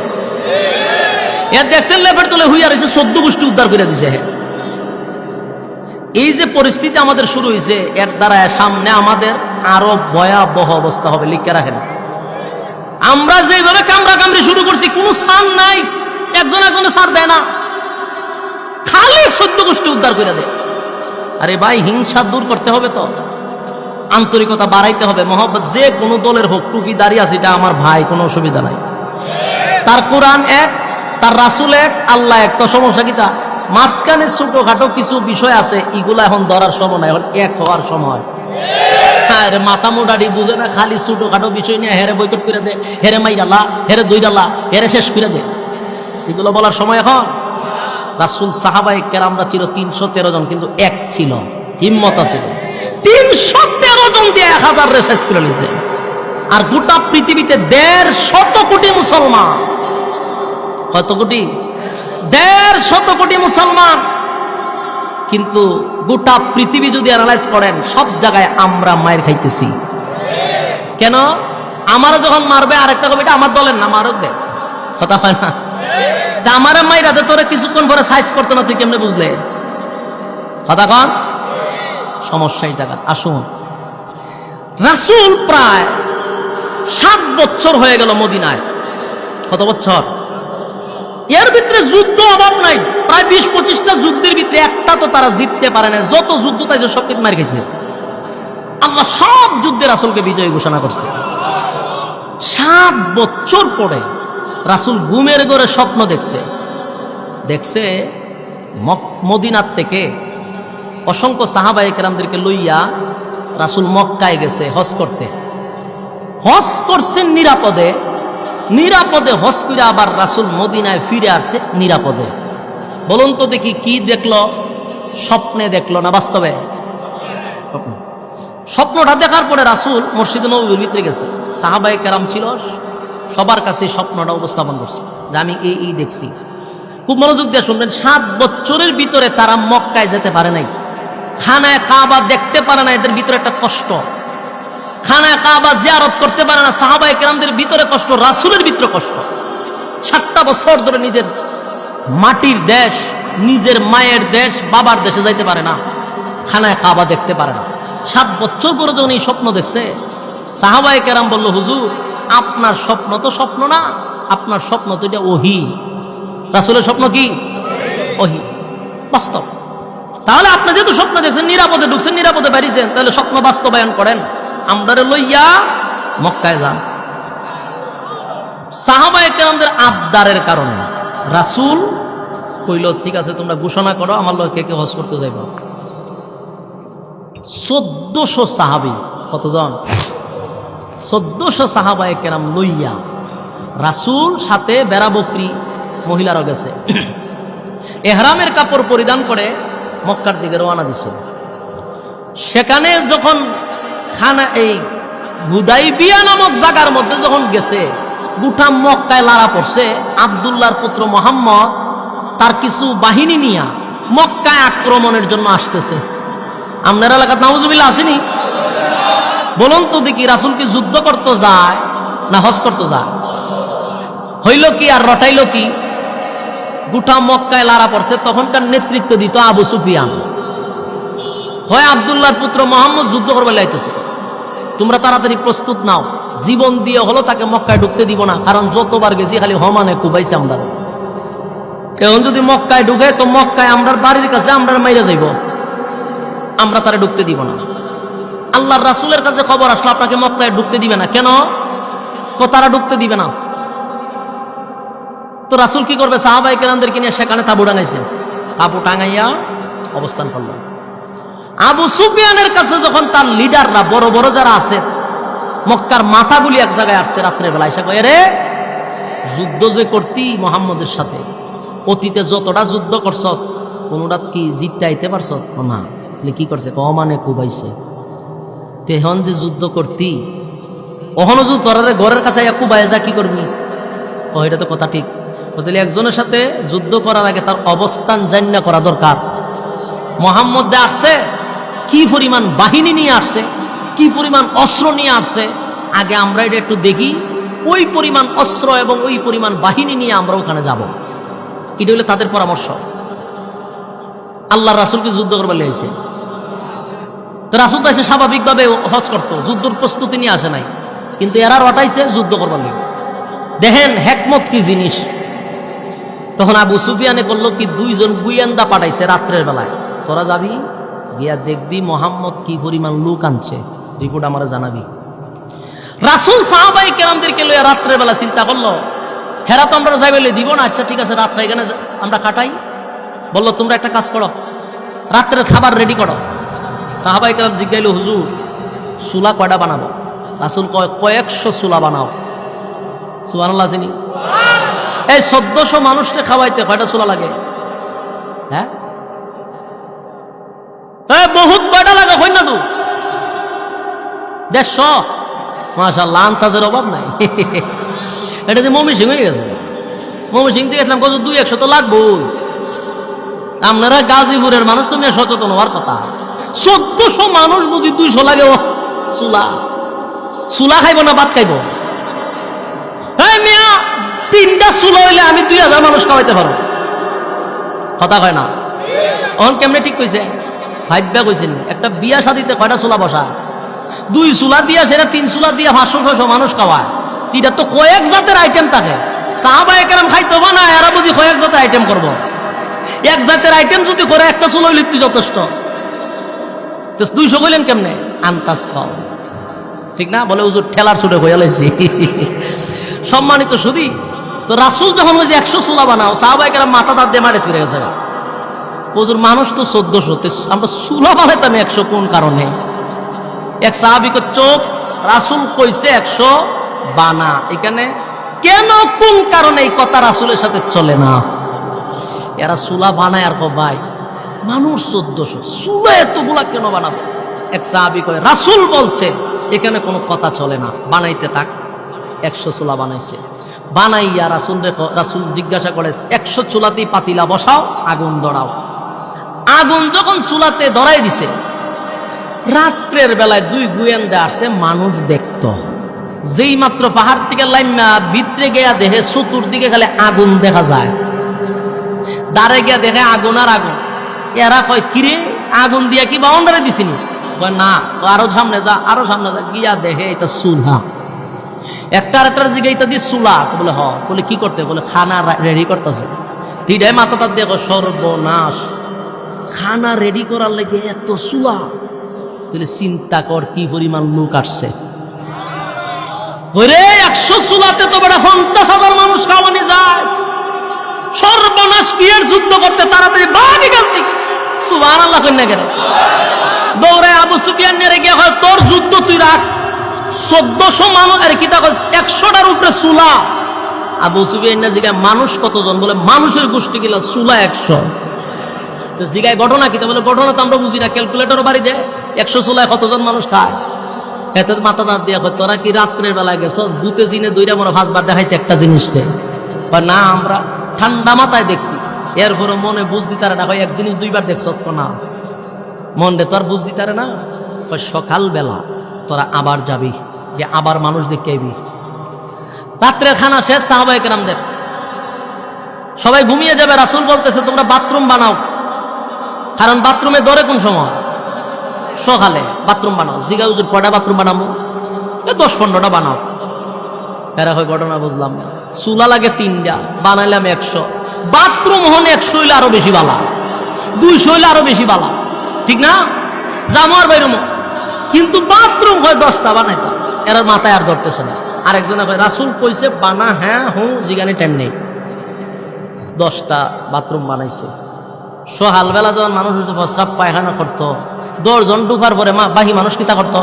এর দেখছেন লেফের তলে হইয়া রয়েছে 14 গোষ্ঠী উদ্ধার করে দিছে। এই যে পরিস্থিতি আমাদের শুরু হয়েছে, এর দ্বারা সামনে আমাদের আরো ভয়াবহ অবস্থা হবে, লিখে রাখেন। আমরা যেভাবে কামড়া কামড়ি শুরু করছি, কোনো সার নাই, একজন একজনে সার দেয় না, খালি 14 গোষ্ঠী উদ্ধার করে দেয়। আরে ভাই, হিংসা দূর করতে হবে তো, আন্তরিকতা বাড়াইতে হবে, মহব্বত যে কোনো দলের হোক, টুপি দাঁড়িয়ে আছে এটা আমার ভাই, কোনো অসুবিধা নাই। তার কোরআন এক, তার রাসূল এক, আল্লাহ এক, তো সমস্যা কি? তা মাঝখানে ছোটখাটো কিছু বিষয় আছে, এগুলা এখন ধরার সময় নাই, এখন এক হওয়ার সময়। হ্যাঁ, মাথা মোটাটি বুঝে না, খালি ছোটখাটো বিষয় নিয়ে হেরে বৈকট করে দে, হেরে মাইরালা, হেরে দইরালা, হেরে শেষ করে দে, এগুলো বলার সময় এখন। রাসূল সাহাবায়ে কেরামরা ছিল 313 জন, কিন্তু এক ছিল, হিম্মত ছিল। 313 জন দিয়ে 1000 রে শেষ করে নিয়েছে। আর গোটা পৃথিবীতে 150 কোটি মুসলমান। কত কোটি? 150 কোটি মুসলমান। কিন্তু গোটা পৃথিবী যদি অ্যানালাইজ করেন, সব জায়গায় আমরা মায়ের খাইতেছি। কেন? আমারও যখন মারবে আরেকটা কবিটা আমার দলের না, মারক দে, কথা হয় না? তা আমারে মাইরাতে তোরে কিছুক্ষণ পরে সাইজ করতো না, তুই কেমনে বুঝলে? কথা কন, সমস্যাই জায়গা। আসুন, রাসূল প্রায় 7 বছর হয়ে গেল মদিনায়। কত বছর? এর ভিতরে যুদ্ধ অভাব নাই, প্রায় 20-25টা যুদ্ধের ভিতরে একটা তো তারা জিততে পারে না। যত যুদ্ধ তাই সব কিছু মার গেছে। আল্লাহ সব যুদ্ধে রাসূলকে বিজয়ী ঘোষণা করছে। 7 বছর পরে রাসূল ঘুমের ঘরে স্বপ্ন দেখছে মদিনার থেকে অসংখ্য সাহাবায়ে কেরামদেরকে লইয়া রাসূল মক্কায় গেছে হজ করতে। হজ করছেন নিরাপদে হজ করে আবার রাসূল মদিনায় ফিরে আসছে নিরাপদে। বলুন তো দেখি, কি দেখলো? স্বপ্নে দেখলো না বাস্তবে? স্বপ্নটা দেখার পরে রাসূল মসজিদে নববীর ভিতরে গেছে, সাহাবায়ে কেরাম ছিল, সবার কাছে স্বপ্নটা উপস্থাপন করছে যে আমি এই দেখছি। খুব মনোযোগ দিয়ে শুনবেন। 7 বছরের ভিতরে তারা মক্কায় যেতে পারে নাই, খানায় কাবা দেখতে পারে না, এদের ভিতরে একটা কষ্ট। খানায় কাবা জিয়ারত করতে পারে না, সাহাবায়ে কেরামদের ভিতরে কষ্ট, রাসূলের ভিতরে কষ্ট। 7টা বছর ধরে নিজের মাটির দেশ, নিজের মায়ের দেশ, বাবার দেশে যাইতে পারে না, খানায় কাবা দেখতে পারে না। 7 বছর পরে যখন এই স্বপ্ন দেখছে, সাহাবায়ে কেরাম বলল, হুজুর আপনার স্বপ্ন তো স্বপ্ন না, আপনার স্বপ্ন তো এটা ওহী। রাসূলের স্বপ্ন কি? ওহী, বাস্তব। তাহলে আপনি যেহেতু স্বপ্ন দেখছেন, নিরাপদে ঢুকছেন, নিরাপদে বেরিয়েছেন, তাহলে স্বপ্ন বাস্তবায়ন করেন, আমরারে লইয়া মক্কায় যান। সাহাবায়ে কেরামদের আবদারের কারণে রাসূল কইল, ঠিক আছে তোমরা ঘোষণা করো আমার লগে কে কে হজ করতে যাইব। 1400 সাহাবী। কতজন? 1400 সাহাবায়ে কেরাম লইয়া রাসূল, সাথে বেড়া বকরি মহিলারও গেছে, এহরামের কাপড় পরিধান করে মক্কার দিকে রওনা দিচ্ছে। সেখানে যখন এই হুদাইবিয়া নামক জায়গার মধ্যে যখন গেছে, গোটা মক্কায় লাড়া পড়ছে। আব্দুল্লাহর পুত্র মুহাম্মদ তার কিছু বাহিনী নিয়ে মক্কায় আক্রমণের জন্য আসতেছে। আপনার এলাকার নাউজুবিল্লাহ আসেনি? বলুন তো দেখি, রাসূল কি যুদ্ধ করতে যায় না হজ করতে যায়? হইল কি আর রটাইল কি? গোটা মক্কায় লাড়া পড়ছে। তখনকার নেতৃত্ব দিত আবু সুফিয়ান। হয় আব্দুল্লাহর পুত্র মুহাম্মদ যুদ্ধ করবে লাইতেছে, তোমরা তাড়াতাড়ি প্রস্তুত নাও, জীবন দিয়ে হলো তাকে মক্কায় ঢুকতে দিব না, কারণ যতবার গেছি খালি হমানে কুবাইছে আমরা। এখন যদি মক্কায় ঢুকে তো মক্কায় আমরার বাড়ির কাছে আমরা মাইরা যাইব, আমরা তারা ঢুকতে দিব না। আল্লাহর রাসূলের কাছে খবর আসলো আপনাকে মক্কায় ঢুকতে দিবে না, কেন? তারা ঢুকতে দিবে না। তো রাসূল কি করবে? সাহাবায়ে কেরামদেরকে নিয়ে সেখানে তাঁবু টাঙাইছে, তাঁবু টাঙাইয়া অবস্থান করলো। আবু সুফিয়ানের কাছে যখন তার লিডাররা বড় বড় যারা আছে মক্কার মাথাগুলি এক জায়গায় আসছে রাত্রের বেলা, এসে কয়ে রে যুদ্ধ যে করতি মুহাম্মদের সাথে, অতীতে যতটা যুদ্ধ করছ কোনটা কি জিততে আইতে পারছ না? কি করছে? মানে কুবাইছে। তেহন যে যুদ্ধ করতি অহনো যুদ্ধ তোরারে ঘরের কাছে কুবাই যা কি করবি? এটা তো কথা ঠিক। তাহলে একজনের সাথে যুদ্ধ করার আগে তার অবস্থান জান্না করা দরকার। মুহাম্মদ আসছে, কি পরিমাণ বাহিনী নিয়ে আসছে, কি পরিমাণ অস্ত্র নিয়ে আসছে, আগে আমরা এটা একটু দেখি, ওই পরিমাণ অস্ত্র এবং ওই পরিমাণ বাহিনী নিয়ে আমরা ওখানে যাব। এটা হলো তাদের পরামর্শ। আল্লাহ রাসূলকে যুদ্ধ করবার লেগেছে, তো রাসূল তো এসে স্বাভাবিকভাবে হজ করতো, যুদ্ধের প্রস্তুতি নিয়ে আসে নাই, কিন্তু এরা রটাইছে যুদ্ধ করবার লেগে। দেখেন হেকমত কি জিনিস। তখন আবু সুফিয়ানে করলো কি, দুইজন গুয়েন্দা পাঠাইছে রাত্রের বেলায়, তোরা যাবি গিয়া দেখবি মুহাম্মদ কি পরিমাণ লোক আনছে, রিপোর্ট আমারে জানাবি। রাসূল সাহাবায়ে কেরামদেরকে লইয়া রাত্রের বেলা চিন্তা করলো, হেরা তো আমরা যাই বলে দিব না, আচ্ছা ঠিক আছে রাত্রে এখানে আমরা কাটাই। বললো তোমরা একটা কাজ করো, রাত্রের খাবার রেডি করো। সাহাবায়ে কেরাম জিজ্ঞাইলো, হুজুর চুলা কয়টা বানাবো? রাসূল কয় কয়েকশো চুলা বানাও। সুবহানাল্লাহ জানি। এই 1400 মানুষকে খাওয়াইতে কয়টা চুলা লাগে? হ্যাঁ বহুত কয়টা লাগে? হয় না তো 150। মাশাআল্লাহ, আন্তাজের অভাব নাই। এটা যে মমি সিং হয়ে গেছে, মমি সিং থেকে গেছিলাম, কত 200 তো লাগবই। আপনারা গাজীপুরের মানুষ, তুমি সচেতন হওয়ার কথা। 1400 মানুষ বুঝি 200 লাগে? ও চুলা, চুলা খাইব না ভাত খাইব? মিয়া 3টা চুলা হইলে আমি 2000 মানুষ খাওয়াইতে পারো। কথা কয় না? অন কেমনে ঠিক কইছে? ভাইব্যা কইছেন। একটা বিয়া শাদিতে কয়টা চুলা বসা? 2 চুলা দিয়া, সেটা 3 চুলা দিয়া 500-600 মানুষ খাওয়ায়। এটা তো কয়েক জাতের আইটেম থাকে। সাহাবায়ে কেরাম খাইতে হবে না, এরা বুঝি কয়েক জাতের আইটেম করব। এক জাতের আইটেম যদি করে একটা চুলা হইলে যথেষ্ট। 200 কইলেন কেমনে? আন্তাজ খাও, ঠিক না? বলে হুজুর ঠেলার ছুটে হয়ে লাইছি। সম্মানিত শুধু তো রাসূল যখন ওই যে 100 চুলা বানাও, সাহাবায়ে কেরাম মাথা তার দিয়ে মারে ফিরে গেছে। হুজুর মানুষ তো 1400, আমরা চুলা বানাইতাম 100 কোন কারণে? এক সাহাবীকে চোখ, রাসূল কইছে 100 বানা, এখানে কেন কোন কারণে এই কথা রাসূলের সাথে চলে না? এরা চুলা বানায় আর ভাই মানুষ 1400, চুলা এতগুলা কেন বানাবো? এক সাহাবী কয় রাসূল বলছে এখানে কোনো কথা চলে না, বানাইতে থাক। 100 চুলা বানাইছে। বানাইয়া রাসূল জিজ্ঞাসা করে 100 চুলাতেই পাতিলা বসাও, আগুন ধরাও। আগুন যখন চুলাতে ধরাই দিছে, রাত্রের বেলায় 2 গোয়েন্দা আসছে, মানুষ দেখত। যেই মাত্র পাহাড় থেকে লাইমা ভিতরে গিয়া দেখে চতুর্দিকে খালি আগুন দেখা যায়, দাঁড়ে গিয়া দেখে আগুন আর আগুন। এরা কয় কিরে আগুন দিয়া কি বাউন্ডারি দিছিনি? কয় না, আরো সামনে যা, আরো সামনে যা, গিয়া দেখে এটা চুলা। একটার জিগে এটা দিয়ে চুলা। বলে হ, বলে কি করতে? বলে খানা রেডি করতেছে। তিনটাই মাথা তার দিয়ে সর্বনাশ, খানা রেডি করার লেগে এত চুলা। তাহলে চিন্তা কর কি পরিমাণ লোক আসছে। 100 চুলাতে তো বেটা 50,000 মানুষ খাওয়ানি যায়। সর্বনাশ, কি এর যুদ্ধ করতে তাড়াতাড়ি বাড়ি গালতি। সুবহানাল্লাহ কইনা গেল দৌড়ে আবু সুফিয়ান নেড়ে গিয়ে হয় তোর যুদ্ধ তুই রাখ। 1400 মানুষ আর কি তা 100টার উপরে চুলা। আবু সুফিয়ান না জিগায় মানুষ কতজন? বলে মানুষের গোষ্ঠী গিলা চুলা 100। জিগায় ঘটনা কি? বলে ঘটনা তো আমরা বুঝি না, ক্যালকুলেটর বাড়ি যায় 100 চুলায় কতজন মানুষ খায়। এত মাথা দাঁত দিয়া কয় তোরা কি রাত্রের বেলায় গেছ বুতে জিনে দইরা মনে 5 বার দেখাইছে একটা জিনিস না, আমরা ঠান্ডা মাথায় দেখছি। এরপরে মনে বুঝ দিতারে না, এক জিনিস 2 বার দেখছ না, মন রে তো আর বুঝ দিতারে না। সকাল বেলা তোরা আবার যাবি, যে আবার মানুষ দেখে আইবি। রাত্রের খানা শেষ, সাহাবায়ে কেরামদের সবাই ঘুমিয়ে যাবে। রাসূল বলতেছে তোমরা বাথরুম বানাও, কারণ বাথরুমে দরে কোন সময়? সকালে বাথরুম বানাও। জিগা হুজুর কয়টা বাথরুম বানাবো? 10-15টা বানাও। এরা হয় ঘটনা বুঝলাম না। চুলা লাগে 3টা, বানাইলাম 100, বাথরুম হন 100 হইলে আরো বেশি বালা, 200 হইলে আরো বেশি বালা, ঠিক না? জামার বাইরমো, কিন্তু বাথরুম হয় 10টা বানাইতাম, এরা মাথায় আর ধরতেছে না। আরেকজনে কয় রাসূল কইছে বানা, হ্যাঁ হুঁ জিগানি টাইম নেই। 10টা বাথরুম বানাইছে। সকালবেলা যখন মানুষ প্রস্রাব পায়খানা করতো, 10 জন ঢুকার পরে বাকি মানুষ কিতা করতো,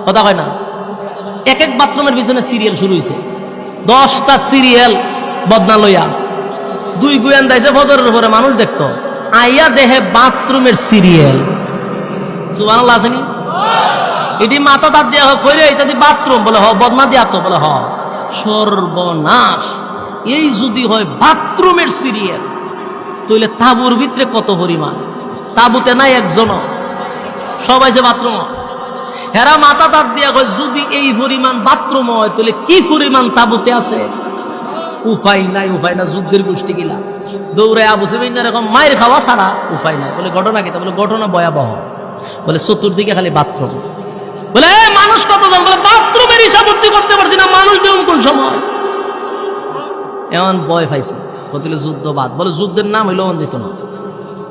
কথা কয় না? এক এক বাথরুমের পিছনে সিরিয়াল শুরু হয়েছে, 10টা সিরিয়াল বদনা লইয়া। 2 গোয়েন্দাইছে ফজরের উপরে মানুষ দেখতো, আইয়া দেহে বাথরুমের সিরিয়াল। সুবহানাল্লাহ আসেনি? এটি মাথা দাঁত দিয়া কইরে এটা দি বাথরুম, বলে হ বদনা দিয়া তো, বলে হ। সর্বনাশ! এই যদি হয় বাথরুমের সিরিয়াল, তাহলে তাবুর ভিতরে কত পরিমাণ? তাবুতে নাই একজন, সবাই যে বাথরুম। হেরা মাথা দাঁত দিয়া কয় যদি এই পরিমাণ বাথরুম হয় তাহলে কি পরিমাণ তাবুতে আছে? উপায় নাই, উপায় না। যুদ্ধের গোষ্ঠী গিলা দৌড়ে আবু সুফিয়ান এরকম মায়ের খাওয়া ছাড়া উপায় নাই। বলে ঘটনা কি? বলে ঘটনা ভয়াবহ। বলে চতুর্দিকে খালি বাথরুম। বলে মানুষ কতজন? বলে বাথরুমের হিসাবর্তি করতে পারছি না, মানুষ যেমন কোন সময়। এমন ভয় পাইছে, বলছিল যুদ্ধবাদ। বলে যুদ্ধের নাম হইল দিত না,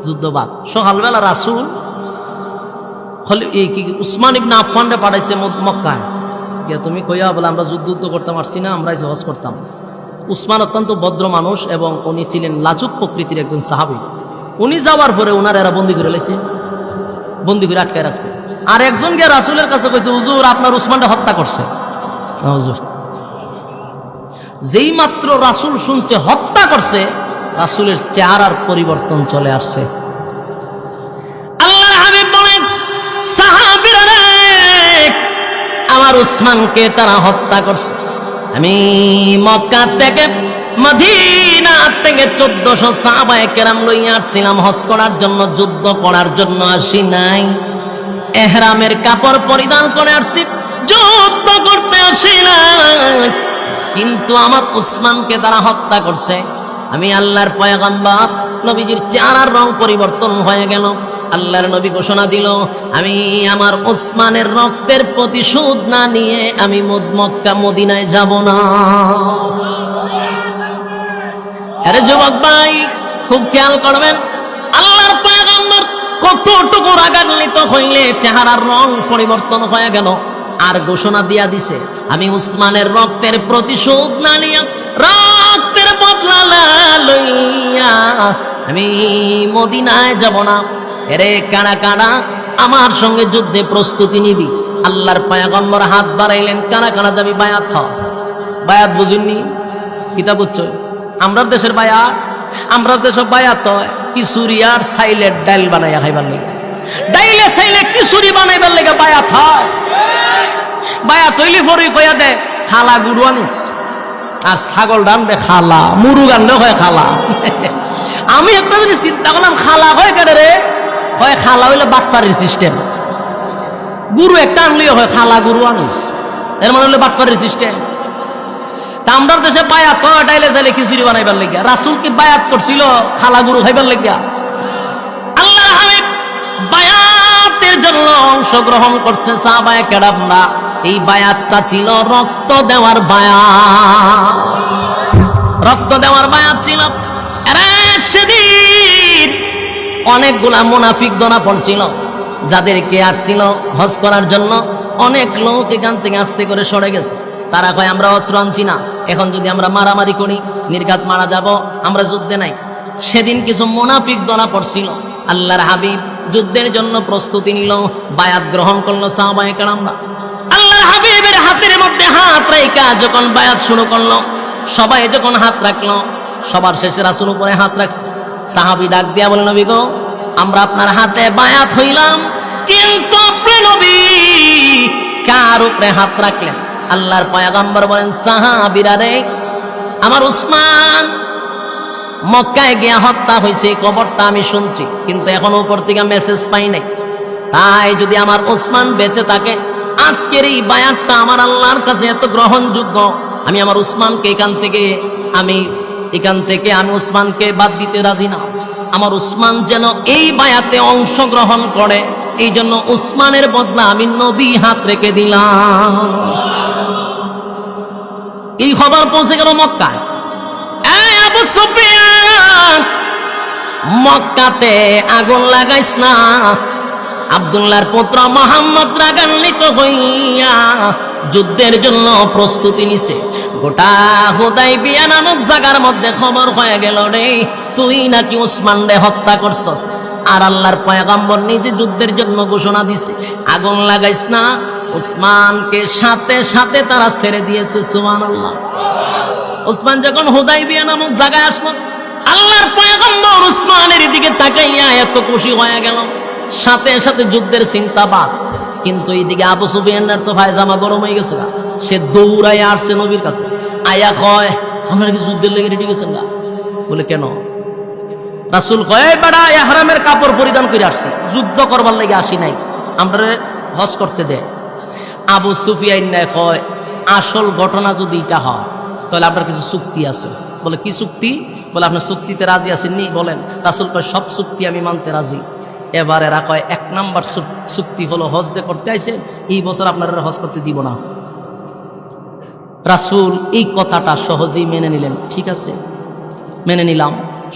যুদ্ধবাদ। সকালবেলা রাসূল উসমান ইবনে আফফানরে পাঠাইছে মক্কায়, তুমি কইয়া বলে আমরা যুদ্ধ করতে পারছি না, আমরা হজ করতাম। উসমান অত্যন্ত ভদ্র মানুষ এবং উনি ছিলেন লাজুক প্রকৃতির একজন সাহাবী। উনি যাওয়ার পরে ওনার এরা বন্দি করে লেছে, বন্দি করে আটকায় রাখছে। আর একজন গিয়ে রাসূলের কাছে কইছে হুজুর আপনার উসমানটা হত্যা করছে। হুজুর যেই মাত্র রাসূল শুনছে হত্যা করছে, রাসূলের চেহারার পরিবর্তন চলে আসছে। আল্লাহর হাবিব বলেন সাহাবীরা রে, আমার উসমানকে তারা হত্যা করছে। আমি মক্কা থেকে মদিনা থেকে 1400 সাহাবায়ে কেরাম লইয়া আসছিলাম হজ করার জন্য, যুদ্ধ করার জন্য আসি নাই। ইহরামের কাপড় পরিধান করে আসছি, যুদ্ধ করতে আসি নাই। কিন্তু আমার উসমানকে তারা হত্যা করছে। আমি আল্লাহর পয়গম্বর, নবীজির চেহারার রং পরিবর্তন হয়ে গেল। আল্লাহর নবী ঘোষণা দিল আমি আমার উসমানের রক্তের প্রতিশোধ না নিয়ে আমি মক্কা মদিনায় যাব না। আরে যুবক ভাই খুব খেয়াল করবেন, আল্লাহর পয়গম্বর কতটুকু রাগান্বিত হইলে চেহারার রং পরিবর্তন হয়ে গেল। আর ঘোষণা দিয়া দিছে আমি উসমানের রক্তের প্রতিশোধ না নিয়া, রক্তের বদলা না লইয়া আমি মদিনায় যাব না। এরে কারা কারা আমার সঙ্গে যুদ্ধে প্রস্তুতি নিবি? আল্লাহর পয়গম্বর হাত বাড়াইলেন, কারা কারা যাবি? বায়াত হ। বায়াত বুঝুননি? কিতাব বুঝছো? আমরা দেশের বায়াত, আমরা দেশের বায়াত হয় কিশোরি আর সাইলের ডাইল বানাইয়া খাইবার লেগে, ডাইলে সাইলে কিশোরি বানাইবার লেগে বায়াত হয়। বায়াত হইলে পরে কইয়া দে খালা গুরু আনিস, আর ছাগল রানবে খালা, মুরুগ আনলে হয় খালা। আমি একটা যদি চিন্তা করলাম খালা হয় কেন রে, হয় খালা হইলে বাটপাড়ির সিস্টেম। গুরু একটা আনলেও হয় খালা গুরু আনিস, এর মানে হইলে বাটপাড়ির সিস্টেম। তা আমরা দেশে বায়াত হয় ডাইলে চাইলে খিচুড়ি বানাইবার লেগিয়া। রাসূল কি বায়াত করছিল খালা গুরু খাইবার লেগিয়া? আল্লাহর হাবিব বায়াতের জন্য অংশগ্রহণ করছে সাহাবায়ে কেরামরা। এই বায়াতটা ছিল রক্ত দেওয়ার বায়াত, রক্ত দেওয়ার বায়াত ছিল। সেদিন অনেকগুলা মুনাফিক ধরা পড়ছিল, যাদেরকে আসছিল হজ করার জন্য। অনেক লোক এখান থেকে আস্তে করে সরে গেছে। তারা কয় আমরা অস্ত্র আনছি না, এখন যদি আমরা মারামারি করি নির্ঘাত মারা যাব, আমরা যুদ্ধে নাই। সেদিন কিছু মুনাফিক ধরা পড়ছিল। আল্লাহর হাবিব যুদ্ধের জন্য প্রস্তুতি নিল, বায়াত গ্রহণ করলো সাহাবায়ে কেরামরা। আল্লাহর হাবিবের হাতের মধ্যে হাত রাইখা যখন বায়াত শুরু করলো, সবাই যখন হাত রাখলো, সবার শেষে রাসূল উপরে হাত রাখছে। সাহাবী ডাক দিয়া বলে নবী গো, আমরা আপনার হাতে বায়াত হইলাম, কিন্তু আপনি নবী কার উপরে হাত রাখলেন? আল্লাহর পয়গম্বর বলেন সাহাবীরা রে, আমার উসমান মক্কায় গিয়া হত্যা হয়েছে, খবরটা আমি শুনছি, কিন্তু এখনো উপর থেকে মেসেজ পাই নাই। তাই যদি আমার উসমান বেঁচে থাকে, আজকের এই বায়াতটা আমার আল্লাহর কাছে এত গ্রহণযোগ্য, আমি আমার উসমানকে এখান থেকে আমি উসমানকে বাদ দিতে রাজি না। আমার উসমান যেন এই বায়াতে অংশগ্রহণ করে, এই জন্য উসমানের বদলা আমি নবী হাত রেখে দিলাম। এই খবর পৌঁছে গেল মক্কায়। এই আবু সুফিয়ান, মক্কাতে আগুন লাগাইস না। আব্দুল্লাহর পুত্র মুহাম্মদ রাগান্বিত হইয়া যুদ্ধের জন্য প্রস্তুতি নিছে। গোটা হুদাইবিয়া নামক জায়গার মধ্যে খবর হয়ে গেল রে, তুই নাকি উসমান রে হত্যা করছস। আর আল্লাহর পয়গম্বর নিজে যুদ্ধের জন্য ঘোষণা দিছে, আগুন লাগাইস না। উসমানকে সাথে সাথে তারা ছেড়ে দিয়েছে। সুবহানাল্লাহ। উসমান যখন হুদাইবিয়া নামক জায়গায় আসলো, আল্লাহর পয়গম্বর উসমানের দিকে তাকাইয়া এত খুশি হয়ে গেল, সাথে সাথে যুদ্ধের চিন্তা বাদ। কিন্তু এইদিকে আবু সুফিয়ানের তো পায়জামা গরম হয়ে গেছে, সে দৌড়াইয়া আসছে নবীর কাছে। আয়া কয়, আমরা কি যুদ্ধের লেগে রেডি গেছেন না? বলে কেন? রাসূল কয়, বেড়া ইহরামের কাপড় পরিধান করে আসছি, যুদ্ধ করবার লেগে আসি নাই, আমরা হজ করতে দে। আবু সুফিয়ান কয়, আসল ঘটনা যদি এটা হয় তাহলে আপনার কিছু চুক্তি আছে। বলে কি চুক্তি? বলে আপনার চুক্তিতে রাজি আছেননি? বলেন। রাসূল কয়, সব চুক্তি আমি মানতে রাজি। এবার এরা কয়, 1 নাম্বার চুক্তি হলো হজ দে করতে আইছেন, এই বছর আপনারা হজ করতে দিব না। রাসূল এই কথাটা সহজেই মেনে নিলেন। ঠিক আছে, মেনে নিলাম।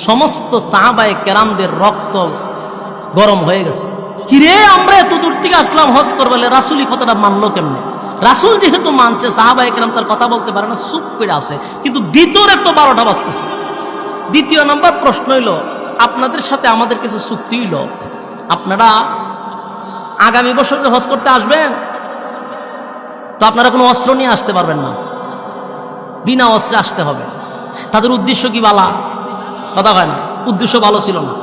সমস্ত সাহাবায়ে কেরামদের রক্ত গরম হয়ে গেছে। কিরে, আমরা এত দূর থেকে আসলাম হজ করবলে, রাসূল এই কথাটা মানলো কেমনে? রাসূল যেহেতু মানছে, সাহাবায়ে কেরাম তার কথা বলতে পারে না, চুপ করে আছে, কিন্তু ভিতরে তো 12টা বাজতেছে। দ্বিতীয় নাম্বার প্রশ্ন হইল, আপনাদের সাথে আমাদের কিছু চুক্তি হইল, আপনারা আগামী বছর হজ করতে আসবেন, তো আপনারা কোনো অস্ত্র নিয়ে আসতে পারবেন না, বিনা অস্ত্রে আসতে হবে। তাদের উদ্দেশ্য কি বালা? কথা হয় না, উদ্দেশ্য ভালো ছিল না।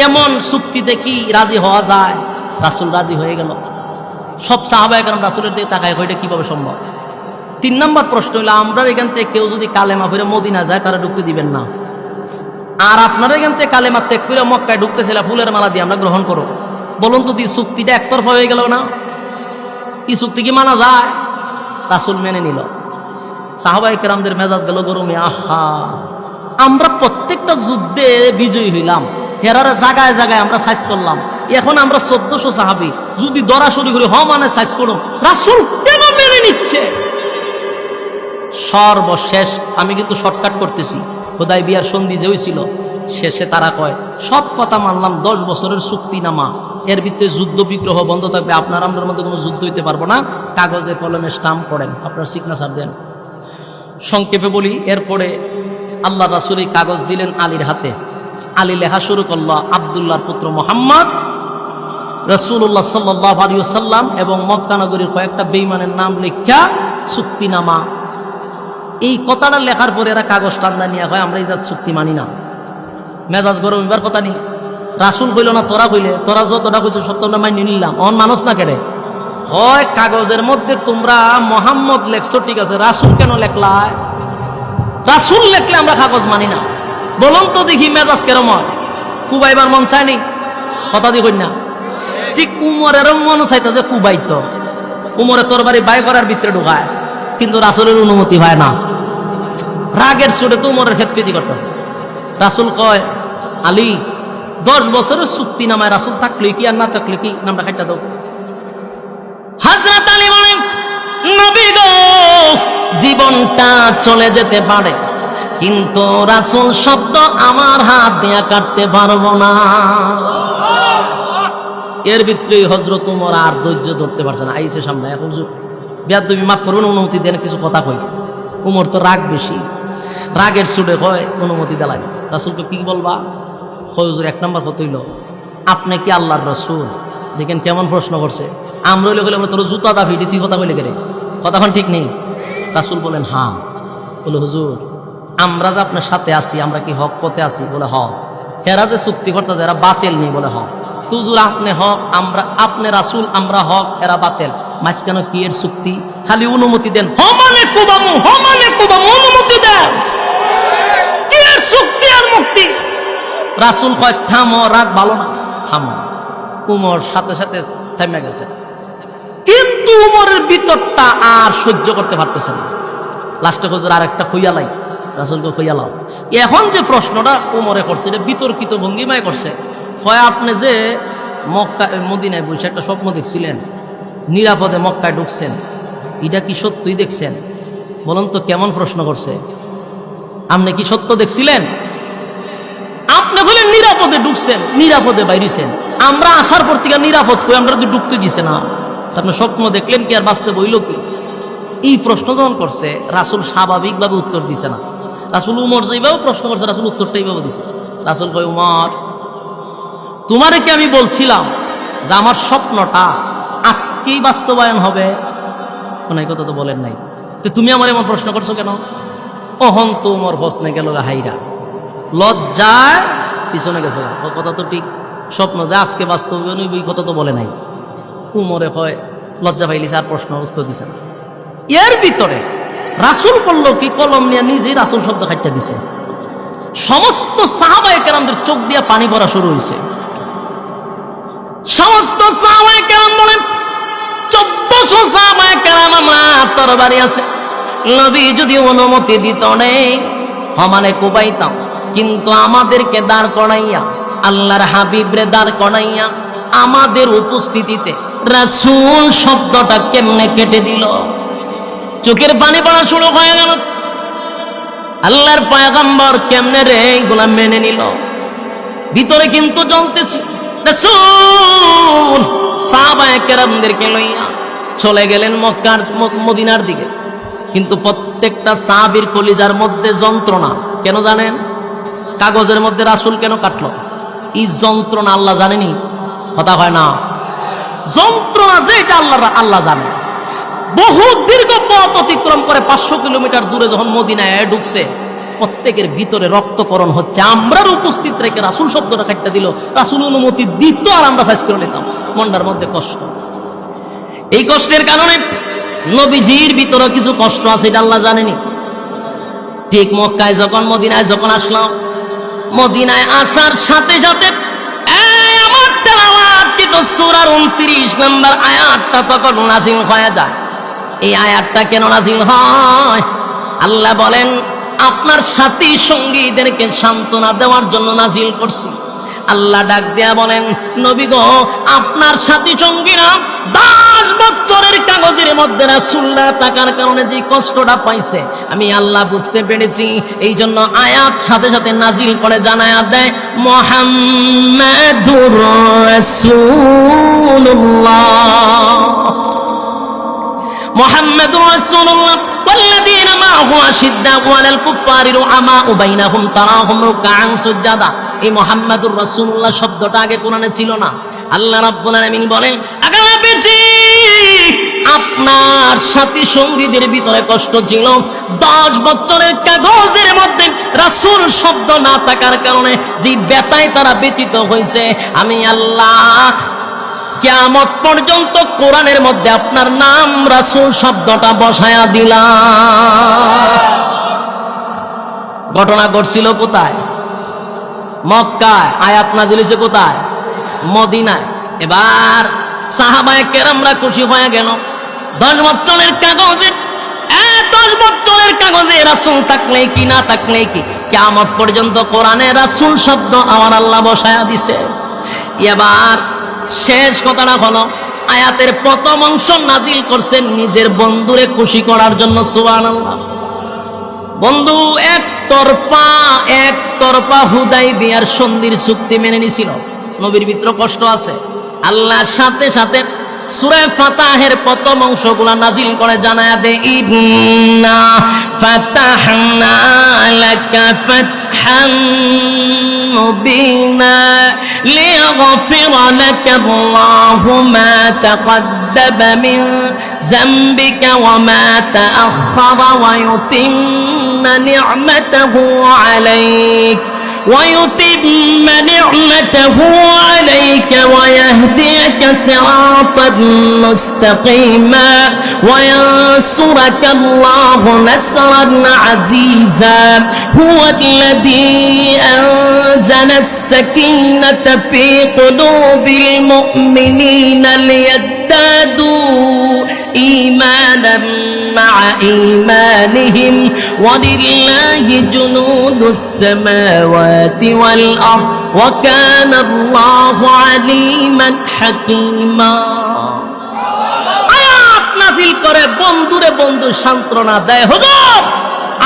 এমন চুক্তিতে কি রাজি হওয়া যায়? রাসূল রাজি হয়ে গেল। সব সাহাবায়ে কেরাম রাসূলের দিকে তাকায়, এটা কিভাবে সম্ভব? 3 নম্বর প্রশ্ন হইল, আমরা এখান থেকে কেউ যদি কালেমা ফিরে মদিনা যায়, তারা ঢুকতে দিবেন না। আর আপনারা এখান থেকে কালেমা ত্যাগ করে মক্কায় ঢুকতেছিল, ফুলের মালা দিয়ে আমরা গ্রহণ করো। বলুন তো, চুক্তিটা একতরফা হয়ে গেল না? এই চুক্তি কি মানা যায়? রাসূল মেনে নিল। সাহাবায়ে কেরামদের মেজাজ গেল গরমে। আহা, আমরা প্রত্যেকটা যুদ্ধে বিজয়ী হইলাম, হেরারে জায়গায় জায়গায় আমরা সাইজ করলাম, এখন আমরা 1400 সাহাবী যদি দরাসরি করে মানে সাইজ করো, রাসূল কেন মেনে নিচ্ছে? সর্বশেষ, আমি কিন্তু শর্টকাট করতেছি, হুদাইবিয়ার সন্ধি যে হইছিল, শেষে তারা কয়, সব কথা মানলাম, 10 বছরের চুক্তিনামা, এর ভিতরে যুদ্ধ বিগ্রহ বন্ধ থাকবে, আপনার আমাদের মধ্যে কোনো যুদ্ধ হইতে পারবো না, কাগজে কলমে স্টাম্প করেন, আপনার সিগনেচার দেন। সংক্ষেপে বলি, এরপরে আল্লাহ রাসূল এই কাগজ দিলেন আলীর হাতে। আলী লেখা শুরু করল, আব্দুল্লাহর পুত্র মুহাম্মদ, রাসূলুল্লাহ সাল্লাল্লাহু আলাইহি ওয়াসাল্লাম এবং মক্কা নগরীর কয়েকটা বেঈমানের নাম লেখা চুক্তিনামা। এই কথাটা লেখার পরে এরা কাগজ টান্দা নিয়ে হয়, আমরা এই জাত চুক্তি মানি না। মেজাজ গরম এবার কথা নেই। রাসূল কইল না, তোরা কইলে, তোরা যতটা কইছো সত্যটা মানি নিলাম, অন মানুষ না কেড়ে হয়। কাগজের মধ্যে তোমরা মুহাম্মদ লেখছো, ঠিক আছে, রাসূল কেন লেখলায়? রাসূল লেখলে আমরা কাগজ মানি না। বলুন তো দেখি মেজাজ কেরম হয়? কুবাইবার মন চায়নি? কথা দিয়ে কই না? ঠিক উমরেরও মন চাইতো যে কুবাইত, উমরে তোর বাড়ি বাই করার ভিতরে ঢুকায়, কিন্তু রাসূলের অনুমতি হয় না। রাগের চোটে তো উমরের খেতপেতি করতেছে। রাসূল কয়, আলী, 10 বছরের চুক্তি নামায় রাসূল থাকলে কি আর না থাকলে কি, নামটা খাইটা দাও। হযরত আলী বলেন, নবী গো, জীবনটা চলে যেতে পারে, কিন্তু রাসূল শব্দ আমার হাত দিয়ে কাটতে পারবো না। এর ভিতরে হযরত উমর আর ধৈর্য ধরতে পারছে না, আইসে সামনে, এখন হুজুর বেয়াদবি মাফ করুন, অনুমতি দেন, কিছু কথা কই। উমর তো রাগ বেশি, রাগের চোটে কয়, অনুমতি দেলাই। রাসূলকে কি বলবা? হুজুর 1 নম্বর কথা হইল, আপনি কি আল্লাহর রাসূল? দেখেন কেমন প্রশ্ন করছে। আমরা হইলে বলে, আমরা তোর জুতা দা ফিটি, তুই কথা কইলে কেন? কথাখন ঠিক নেই। রাসূল বলেন, হ্যাঁ। বলে, হুজুর, আমরা যে আপনার সাথে আছি, আমরা কি হক পথে আছি? বলে, হ। এরা যে চুক্তি করতে, এরা বাতিল নেই? বলে, হ। হুজুর, আপনি হক, আমরা, আপনি রাসূল, আমরা হক, এরা বাতিল, মাঝখানে কি এর চুক্তি? খালি অনুমতি দেন। হ মানে কুবামু, হ মানে কুবামু, অনুমতি দেন। কি এর চুক্তি আর মুক্তি? রাসূল কয়, থামো, রাগ ভালো না, থামো। উমর সাথে সাথে থেমে গেছে, কিন্তু উমরের ভিতরটা আর সহ্য করতে পারতেছে না। লাস্টে হুজুর আরেকটা খুইয়ালাই, রাসূলকে খুইয়ালাও। এখন যে প্রশ্নটা উমরে করছে, এটা বিতর্কিত ভঙ্গিমায় করছে। হয় আপনি যে মক্কা মদিনায় বসে একটা স্বপ্ন দেখছিলেন, নিরাপদে মক্কায় ঢুকছেন, এটা কি সত্যই দেখছেন? বলুন তো কেমন প্রশ্ন করছে? আপনি কি সত্য দেখছিলেন? আপনি বলেন নিরাপদে ঢুকছেন, নিরাপদে বাইরেছেন। আমরা আসার পর থেকে নিরাপদ হয়ে আমরা কি ঢুকতে দিছে না? আপনি স্বপ্ন দেখলেন কি আর বাস্তব হইল কি? এই প্রশ্ন যখন করছে রাসূল স্বাভাবিকভাবে উত্তর দিছে না। রাসূল উমর যেভাবে প্রশ্ন করছে রাসূল উত্তরটা এইভাবে দিছে। রাসূল কয়, উমর তোমারে কি আমি বলছিলাম যে আমার স্বপ্নটা আজকেই বাস্তবায়ন হবে? এই কথা তো বলেন নাই, তো তুমি আমার এমন প্রশ্ন করছো কেন? অহন তো উমর প্রশ্নে গেল হাইরা, লজ্জায় পিছনে গেছে। ও কথা তো ঠিক, স্বপ্ন যে আজকে বাস্তবায়ন ওই কথা তো বলে নাই। উমরে কয় লজ্জা পাইলিস, আর প্রশ্ন উত্তর দিছে না। এর ভিতরে রাসূল করলো কি, কলম নিয়ে নিজেই রাসূল শব্দ খাইটা দিছে। সমস্ত সাহাবায়ে কেরামদের চোখ দিয়া পানি পড়া শুরু হয়েছে। সমস্ত সাহাবায়ে কেরাম বলেন 1400 সাহাবায়ে কেরাম আমরা তরবারি আছে, নবী যদি অনুমতি দিত নেই হমানে কুবাইতাম, কিন্তু আমাদেরকে দাঁড় করাইয়া, আল্লাহর হাবিবরে দাঁড় করাইয়া আমাদের উপস্থিতিতে রাসূল শব্দটা কেমনে কেটে দিল। চোখের পানি পড়া শুরু হয়ে গেল। আল্লাহর পয়গম্বর কেমনে রে এইগুলা মেনে নিল? ভিতরে কিন্তু জ্বলতেছে। রাসূল সাহাবায়ে কেরামদেরকে লইয়া চলে গেলেন মক্কার মদিনার দিকে, কিন্তু প্রত্যেকটা সাহাবীর কলিজার মধ্যে যন্ত্রণা। কেন জানেন? কাগজের মধ্যে রাসূল কেন কাটলো? এই যন্ত্রণা আল্লাহ জানেনি? কথা হয় না, যন্ত্রণা যে এটা আল্লাহ জানে। বহু দীর্ঘ পথ অতিক্রম করে 500 কিলোমিটার দূরে যখন মদিনায় ঢুকছে, প্রত্যেকের ভিতরে রক্তকরণ হচ্ছে। আমরার উপস্থিত রেখে রাসূল শব্দটা কাটতে দিল, রাসূল অনুমতি দিত আর আমরা সাইজ করে নিতাম। মনটার মধ্যে কষ্ট। এই কষ্টের কারণে নবীজির ভিতরে কিছু কষ্ট আছে, এটা আল্লাহ জানেনি। ঠিক মক্কায় যখন মদিনায় যখন আসলাম, মদিনায় আসার সাথে সাথে আমার তেলাওয়াতকৃত সূরার 29 নম্বর আয়াতটা তখন নাযিল হয়ে যায়। এই আয়াতটা কেন নাযিল হয়? আল্লাহ বলেন আপনার সাথী সঙ্গীদেরকে সান্ত্বনা দেওয়ার জন্য নাযিল করছি। আল্লাহ ডাক দেয়া বলেন, নবী গো, আপনার সাথী সঙ্গীরা 10 বছরের কাগজের মধ্যে রাসূলুল্লাহ তাকার কারণে যে কষ্টটা পাইছে আমি আল্লাহ বুঝতে পেরেছি। এই জন্য আয়াত সাথে সাথে নাজিল করে জানায়া দেয়, মুহাম্মাদুর রাসূলুল্লাহ, মুহাম্মাদুর রাসূলুল্লাহ ওয়াল্লাযীনা মাআহু আশিদ্দাউ আলাল কুফফারি রুহামাউ বাইনাহুম তারাহুম রুকআন সুজদা। এই মুহাম্মাদুর রাসূলুল্লাহ শব্দটা আগে কোরআনে ছিল না। আল্লাহ রাব্বুল আলামিন বলেন, আগে নবীজি আপনার সাথী সঙ্গীদের ভিতরে কষ্ট ছিল। 10 বছরের কাগজের মধ্যে রাসূল শব্দ না থাকার কারণে যে ব্যথায় তারা ব্যতীত হয়েছে, আমি আল্লাহ কিয়ামত পর্যন্ত কোরআনের মধ্যে আপনার নাম রাসূল শব্দটা বসায়া দিলাম। ঘটনা ঘটছিল কোথায়? মক্কায়। আয়াত নাযিল হয়েছে কোথায়? মদিনায়। এবার সাহাবায়ে কেরামরা খুশি হয়ে গেল। 10 বছরের কাগজে 10 বছরের কাগজে রাসূল থাকলে কি না থাকলে কি, কিয়ামত পর্যন্ত কোরআনে রাসূল শব্দ আমার আল্লাহ বসায়া দিছে। এবার শেষ কথাটা হলো, আয়াতের প্রথম অংশ নাজিল করছেন নিজের বন্ধুরে খুশি করার জন্য। সুবহানাল্লাহ। বন্ধু একতরফা হুদাইবিয়ার সন্ধির চুক্তি মেনে নিছিল। নবীর ভিতরে কষ্ট আছে। আল্লাহর সাথে সাথে সূরা ফাতাহের প্রথম অংশগুলো নাজিল করে জানায়া দে, ইন্না ফাতাহনা লাকা ফাতহান মুবিনা লিয়াগফিরা লাকা আল্লাহু মা তাকদ্দামা মিন যামবিকা ওয়া মা তাআখারা ওয়া ইউতিম্মা নি'মাতাহু আলাইক ويتم نعمته عليك ويهديك صراطا مستقيما وينصرك الله نصرا عزيزا هو الذي أنزل السكينة في قلوب المؤمنين ليزدادوا إيمانا مع إيمانهم ولله جنود السماوات والأرض وكان الله عليما حكيما। নাজিল করে, বন্ধুরে বন্ধু সান্ত্বনা দেয়, হুজুর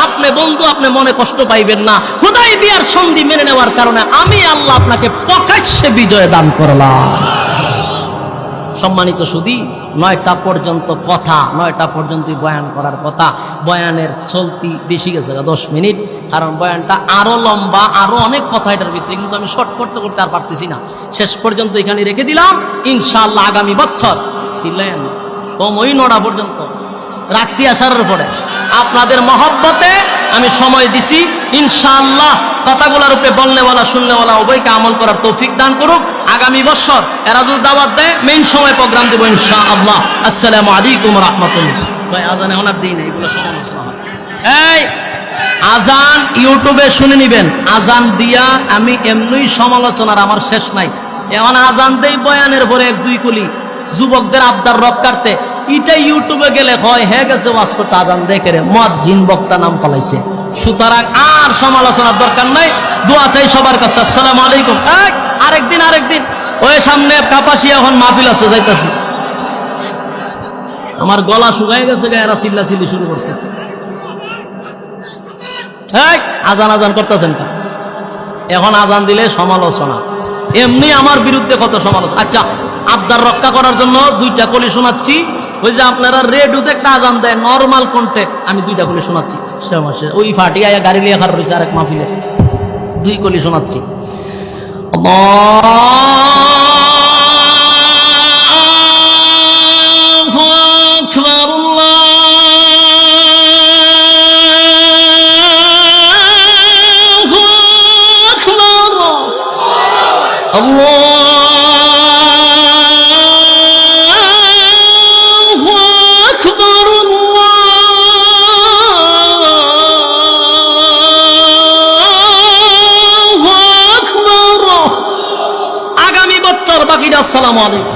আপনি বন্ধু, আপনি মনে কষ্ট পাইবেন না, হুদায়বিয়ার সন্ধি মেনে নেওয়ার কারণে আমি আল্লাহ আপনাকে প্রকাশ্যে বিজয় দান করলাম। সম্মানিত সুধী, 9টা পর্যন্ত কথা, 9টা পর্যন্ত বয়ান করার কথা। বয়ানের চলতি বেশি গেছে 10 মিনিট, কারণ বয়ানটা আরো লম্বা, আরো অনেক কথা এটার ভিতরে, কিন্তু আমি শর্ট করতে করতে আর পারতেছি না। শেষ পর্যন্ত এখানে রেখে দিলাম। ইনশাআল্লাহ আগামী বছর সিলেন সময় 9টা পর্যন্ত রাখছি আসার পরে আপনাদের মহব্বতে আমি সময় দিছি। ইনশাআল্লাহ কথাগুলোর উপরে বলনেওয়ালা শুননেওয়ালা উভয়কে আমল করার তৌফিক দান করুক। আগামী বছর এরাজুল দাওয়াত দেয়, মেইন সময় প্রোগ্রাম দেবো ইনশাআল্লাহ। আসসালামু আলাইকুম ওয়া রাহমাতুল্লাহ। ভাই আজানে ওনার দিন এগুলো সমালোচনা হয়। এই আজান ইউটিউবে শুনে নিবেন, আজান দিয়া আমি এমনি সমালোচনার আমার শেষ নাই। এখন আজান দেই বয়ানের পরে 1-2 কলি যুবকদের আবদার রক কাটতে, এটা ইউটিউবে গেলে হয় হয়ে গেছে ওয়াজ করতে, আজান দেখে রে মুয়াজ্জিন বক্তা নাম পালাইছে। সুতরাং আর সমালোচনার দরকার নাই, দোয়া চাই সবার কাছে। আসসালামু আলাইকুম। আরেকদিন ওই সামনে কাপাসিয়া এখন মাহফিল আছে, যাইতাছি। আমার গলা শুকায় গেছে, এরা চিল্লাচিল্লি শুরু করছে। আজান করতেছেন কা? এখন আজান দিলে সমালোচনা, এমনি আমার বিরুদ্ধে কত সমালোচনা। আচ্ছা, আবদার রক্ষা করার জন্য 2টা কলি শোনাচ্ছি। ওই যে আপনারা রেডিওতে একটা আজান দেয় নরমাল কন্টেক্ট, আমি 2টা কলি শোনাচ্ছি। ওই ফাটিয়া গাড়ি লিয়ে খার রয়েছে আরেক মাহফিলে, 2 কলি শোনাচ্ছি। আল্লাহু আকবার, আল্লাহু আকবার, আল্লাহ আসসালামু আলাইকুম।